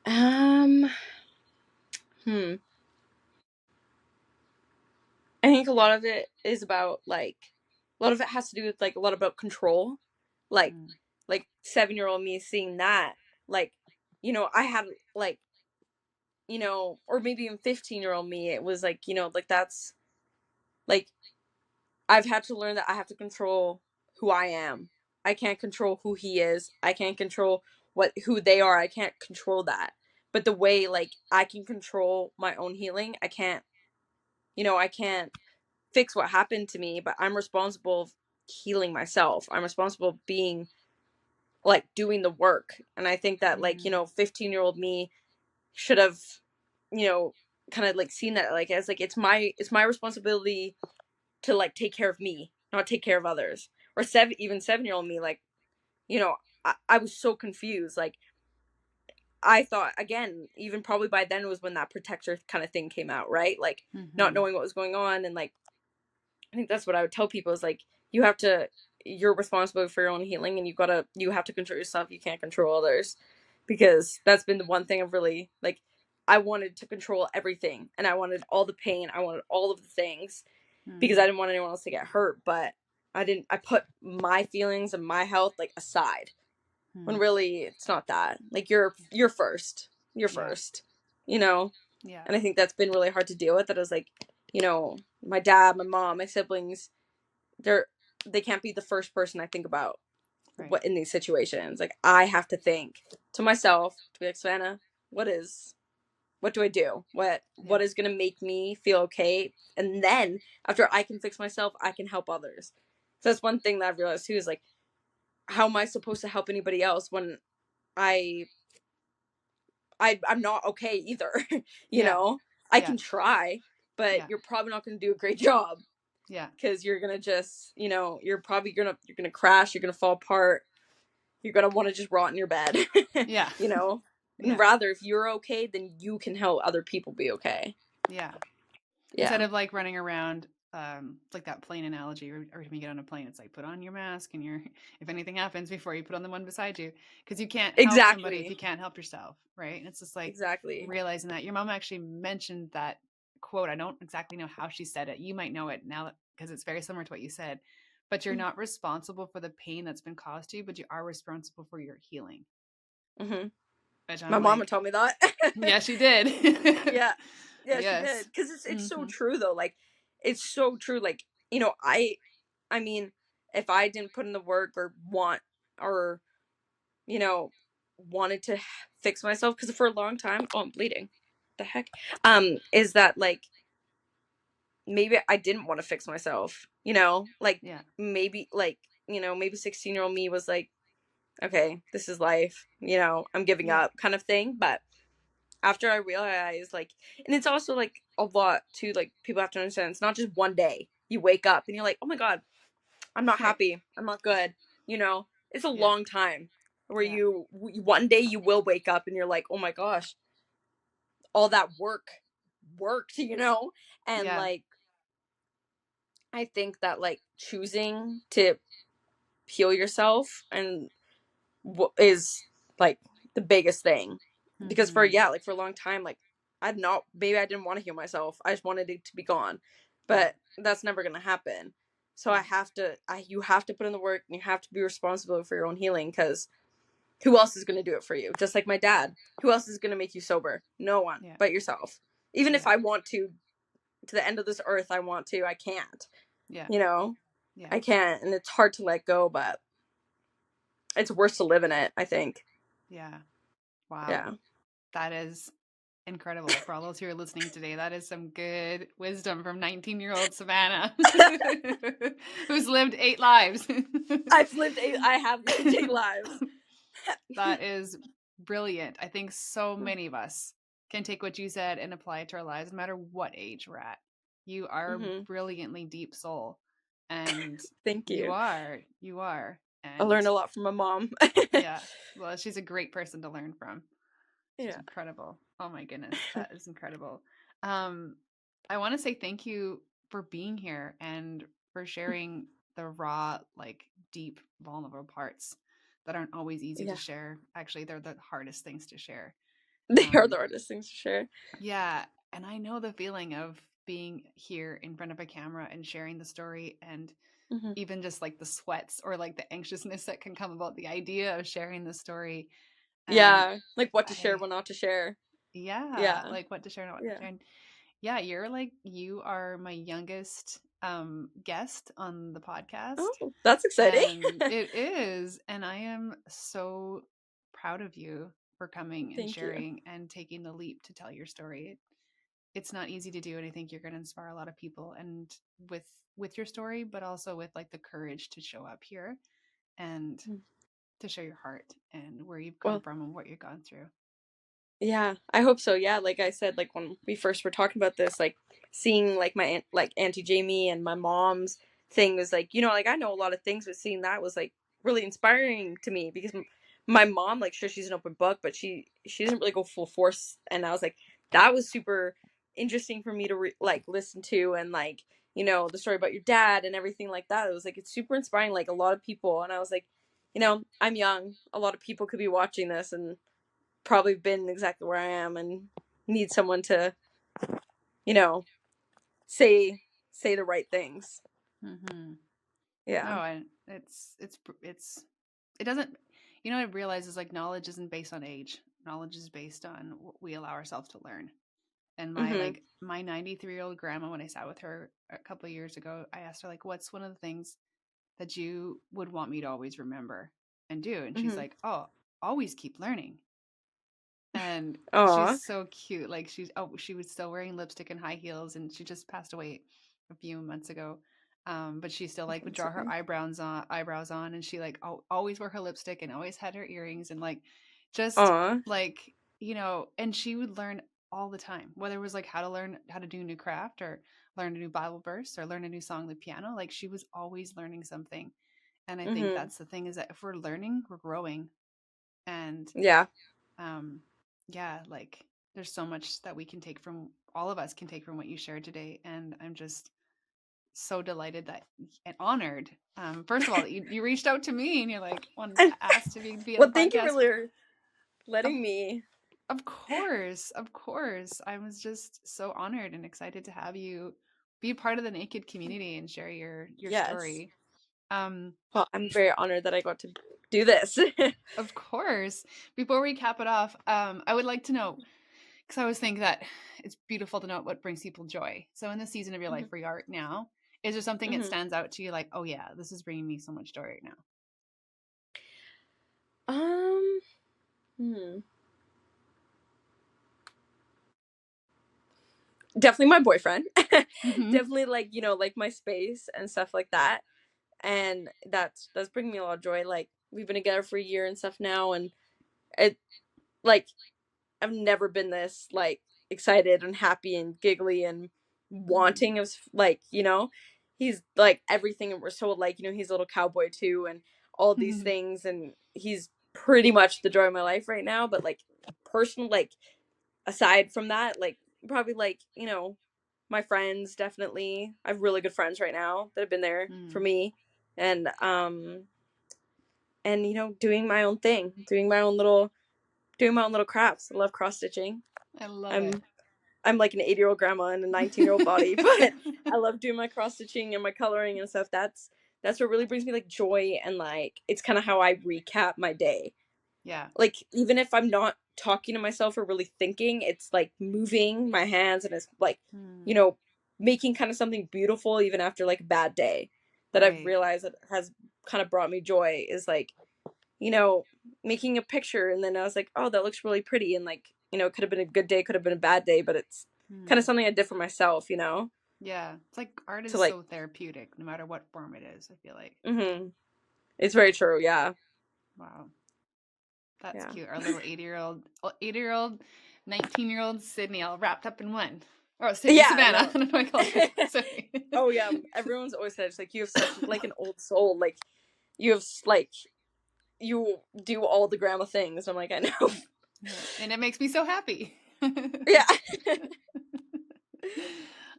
Um. Hmm. I think a lot of it is about like, a lot of it has to do with like a lot about control, like Mm, 7-year-old me seeing that, like, I had like, or maybe even 15-year-old me, it was like, like that's like, I've had to learn that I have to control who I am. I can't control who he is. I can't control who they are. I can't control that. But the way like I can control my own healing, I can't fix what happened to me, but I'm responsible healing myself. I'm responsible being like doing the work. And I think that like, mm, 15-year-old me should have, you know, kind of like seen that like as like it's my responsibility to like take care of me, not take care of others. Or 7-year-old me, like, you know, I was so confused. Like I thought, again, even probably by then was when that protector kind of thing came out, right? Like not mm-hmm, knowing what was going on. And like I think that's what I would tell people is like, you're responsible for your own healing, and you have to control yourself. You can't control others, because that's been the one thing I've really like, I wanted to control everything, and I wanted all the pain. I wanted all of the things because mm, I didn't want anyone else to get hurt, but I put my feelings and my health like aside, when mm. really it's not that. Like you're first. You're Yeah, first. You know? yeah, And I think that's been really hard to deal with. That I was like, my dad, my mom, my siblings, they're they can't be the first person I think about right, what in these situations. Like I have to think to myself to be like, Savannah, what do I do? What yeah, is gonna make me feel okay? And then after I can fix myself, I can help others. So that's one thing that I've realized too, is like, how am I supposed to help anybody else when I I'm not okay either. you yeah, know? I yeah, can try, but yeah, you're probably not gonna do a great job, yeah, because you're gonna just, you're gonna crash, you're gonna fall apart, you're gonna want to just rot in your bed. yeah, you know? And yeah, rather, if you're okay, then you can help other people be okay. yeah. Instead Yeah. of like running around, it's like that plane analogy. Every time you get on a plane, it's like put on your mask and if anything happens before you put on the one beside you, because you can't help somebody if you Exactly. can't help yourself, right? And it's just like Exactly. realizing that your mom actually mentioned that quote. I don't exactly know how she said it. You might know it now because it's very similar to what you said. But you're not responsible for the pain that's been caused to you, but you are responsible for your healing. Mm-hmm. Which My I'm mama like, told me that. yeah, she did. yeah. Yeah, she did. Yes. Because it's so Mm-hmm. true though. Like, it's so true. Like, you know, I mean, if I didn't put in the work or want or you know wanted to fix myself, because for a long time, oh, I'm bleeding. The heck, is that like maybe I didn't want to fix myself. You know, like Yeah. maybe like maybe 16-year-old me was like, okay, this is life. You know, I'm giving Yeah. up, kind of thing. But after I realized like, and it's also like a lot too, like people have to understand it's not just one day you wake up and you're like, oh my god, I'm not Right. happy, I'm not good. It's a Yeah. long time where Yeah. you one day you will wake up and you're like, oh my gosh, all that work worked. And Yeah. like I think that like choosing to heal yourself and is like the biggest thing, because Mm-hmm. like for a long time, like I'd not maybe I didn't want to heal myself, I just wanted it to be gone, Yeah. but that's never going to happen. So Yeah. you have to put in the work and you have to be responsible for your own healing, because who else is going to do it for you? Just like my dad, who else is going to make you sober? No one Yeah. but yourself. Even if Yeah. I want to the end of this earth, I want to, I can't. Yeah. you know Yeah. I can't, and it's hard to let go, but it's worse to live in it, I think. Yeah. Wow. Yeah. That is incredible. For all those who are listening today, that is some good wisdom from 19-year-old Savannah, who's lived 8 lives. I have lived 8 lives. That is brilliant. I think so many of us can take what you said and apply it to our lives, no matter what age we're at. You are a Hmm. brilliantly deep soul, and Thank you. you are. I And learned a lot from my mom. yeah, well, she's a great person to learn from. She's Yeah. incredible. Oh my goodness, that is incredible. Um, I want to say thank you for being here and for sharing the raw, like deep, vulnerable parts that aren't always easy to Yeah. share. Actually, they're the hardest things to share. They are the Um, hardest things to share. yeah, and I know the feeling of being here in front of a camera and sharing the story, and Hmm. even just like the sweats or like the anxiousness that can come about the idea of sharing the story. And Yeah. Like what to share, I what not to share. Yeah, Yeah. like what to share and what not to Yeah. share. And yeah, you are my youngest guest on the podcast, Oh, that's exciting. and it is, and I am so proud of you for coming and Thank you. sharing and taking the leap to tell your story. It's not easy to do, and I think you're going to inspire a lot of people, and with with your story, but also with like the courage to show up here and to share your heart and where you've come Well, from and what you've gone through. yeah, I hope so. Yeah, like I said, like when we first were talking about this, like seeing like my like Auntie Jamie and my mom's thing was like, like I know a lot of things, but seeing that was like really inspiring to me, because my mom, like, sure, she's an open book, but she doesn't really go full force, and I was like, that was super interesting for me to like listen to, and like the story about your dad and everything like that. It was like it's super inspiring, like a lot of people, and I was like, I'm young, a lot of people could be watching this and probably been exactly where I am and need someone to, you know, say say the right things. Mm-hmm. Yeah. No, and it doesn't. You know, what I realize is like knowledge isn't based on age. Knowledge is based on what we allow ourselves to learn. And Mhm. my 93-year-old grandma, when I sat with her a couple of years ago, I asked her like, "What's one of the things that you would want me to always remember and do?" And she's Mhm. like, "Oh, always keep learning." And Aw. she's so cute. Like she was still wearing lipstick and high heels, and she just passed away a few months ago. But she still like would That's draw her okay. eyebrows on, and she like always wore her lipstick and always had her earrings, and like just Aw. like and she would learn all the time, whether it was like how to learn how to do a new craft or learn a new Bible verse or learn a new song on the piano. Like she was always learning something, and I think Mhm. that's the thing, is that if we're learning, we're growing. And Yeah. um yeah, like there's so much that we can take from, all of us can take from what you shared today, and I'm just so delighted that and honored, first of all, that you reached out to me and you're like one And asked to be on the well, thank you podcast. for of, letting me. of course, I was just so honored and excited to have you be part of the naked community and share your Yes. story. um Well, I'm very honored that I got to do this. of course, before we cap it off, I would like to know, Because I always think that it's beautiful to know what brings people joy. So in the season of your life Mhm. where you are now, is there something that Mhm. stands out to you like, oh yeah, this is bringing me so much joy right now? Um, hmm. Definitely my boyfriend. Mm-hmm. Definitely like, like my space and stuff like that. And that's bringing me a lot of joy. Like we've been together for a year and stuff now, and it like I've never been this like excited and happy and giggly and wanting of like, he's like everything, and we're so like, he's a little cowboy too and all these Mm. things, and he's pretty much the joy of my life right now. But like personal, like aside from that, like probably like, my friends, definitely. I have really good friends right now that have been there for Mm. me. And doing my own thing, doing my own little crafts. I love cross stitching. I love it. I'm like an 80-year-old grandma in a 19-year-old body, but I love doing my cross stitching and my coloring and stuff. That's what really brings me like joy, and like it's kind of how I recap my day. Yeah. Like even if I'm not talking to myself or really thinking, it's like moving my hands, and it's like, Mm. you know, making kind of something beautiful even after like a bad day, that I've Right. realized that has kind of brought me joy, is like, you know, making a picture, and then I was like, oh, that looks really pretty, and like, it could have been a good day, could have been a bad day, but it's kind of Mm. something I did for myself, Yeah. It's like art to is like, so therapeutic, no matter what form it is, I feel like. it's very true, yeah, Wow. That's yeah, cute. Our little 80-year-old, 19-year-old Sydney all wrapped up in one. Or Sydney, yeah, I Savannah. know. I don't know what I called her. Sorry. Oh yeah, everyone's always said it's like you have such like an old soul, like you have like you do all the grandma things. I'm like, I know. Yeah. And it makes me so happy. Yeah.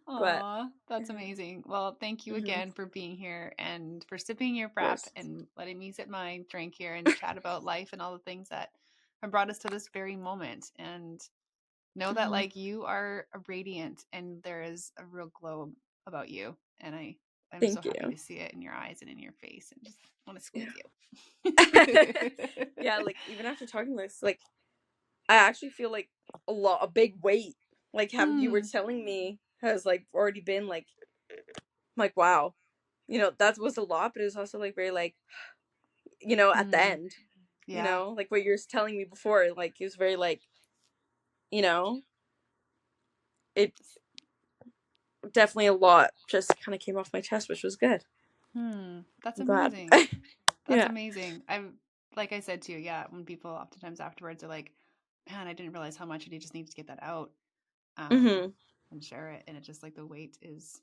But Aw, that's amazing. Well, thank you of again for being here and for sipping your frap course. and letting me sip my drink here and chat about life and all the things that have brought us to this very moment. And know that Mhm. like you are a radiant and there is a real glow about you. And I'm so Thank happy you. to see it in your eyes and in your face and just want to squeeze Yeah. you. Yeah, like even after talking this, like I actually feel like a big weight, like having you were Hmm. telling me, has like already been like, wow, that was a lot, but it was also like very like, at the Hmm. end, Yeah. like what you were telling me before, like it was very like, you know, it definitely a lot just kind of came off my chest, which was good. That's I'm glad. amazing. That's Yeah. amazing. I've like I said too, yeah, when people oftentimes afterwards are like, man, I didn't realize how much and you just need to get that out. Um Mhm. and share it. And it just like the weight is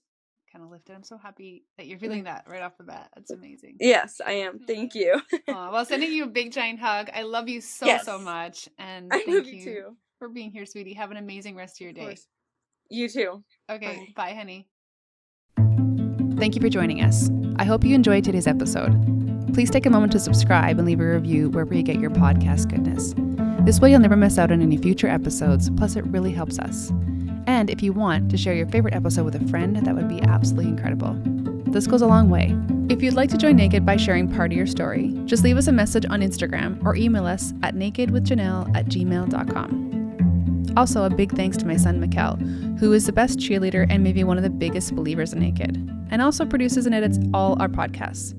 kind of lifted. I'm so happy that you're feeling that right off the bat. That's amazing. Yes, I am. Thank you. Well, sending you a big giant hug. I love you so, so Yes. much. And I love thank you you too. for being here, sweetie. Have an amazing rest of your Of day. course. You too. Okay, Bye. bye, honey. Thank you for joining us. I hope you enjoyed today's episode. Please take a moment to subscribe and leave a review wherever you get your podcast goodness. This way you'll never miss out on any future episodes, plus it really helps us. And if you want to share your favorite episode with a friend, that would be absolutely incredible. This goes a long way. If you'd like to join Naked by sharing part of your story, just leave us a message on Instagram or email us at nakedwithjanelle@gmail.com. Also, a big thanks to my son, Mikkel, who is the best cheerleader and maybe one of the biggest believers in Naked, and also produces and edits all our podcasts.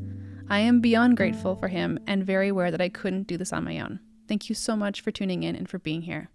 I am beyond grateful for him and very aware that I couldn't do this on my own. Thank you so much for tuning in and for being here.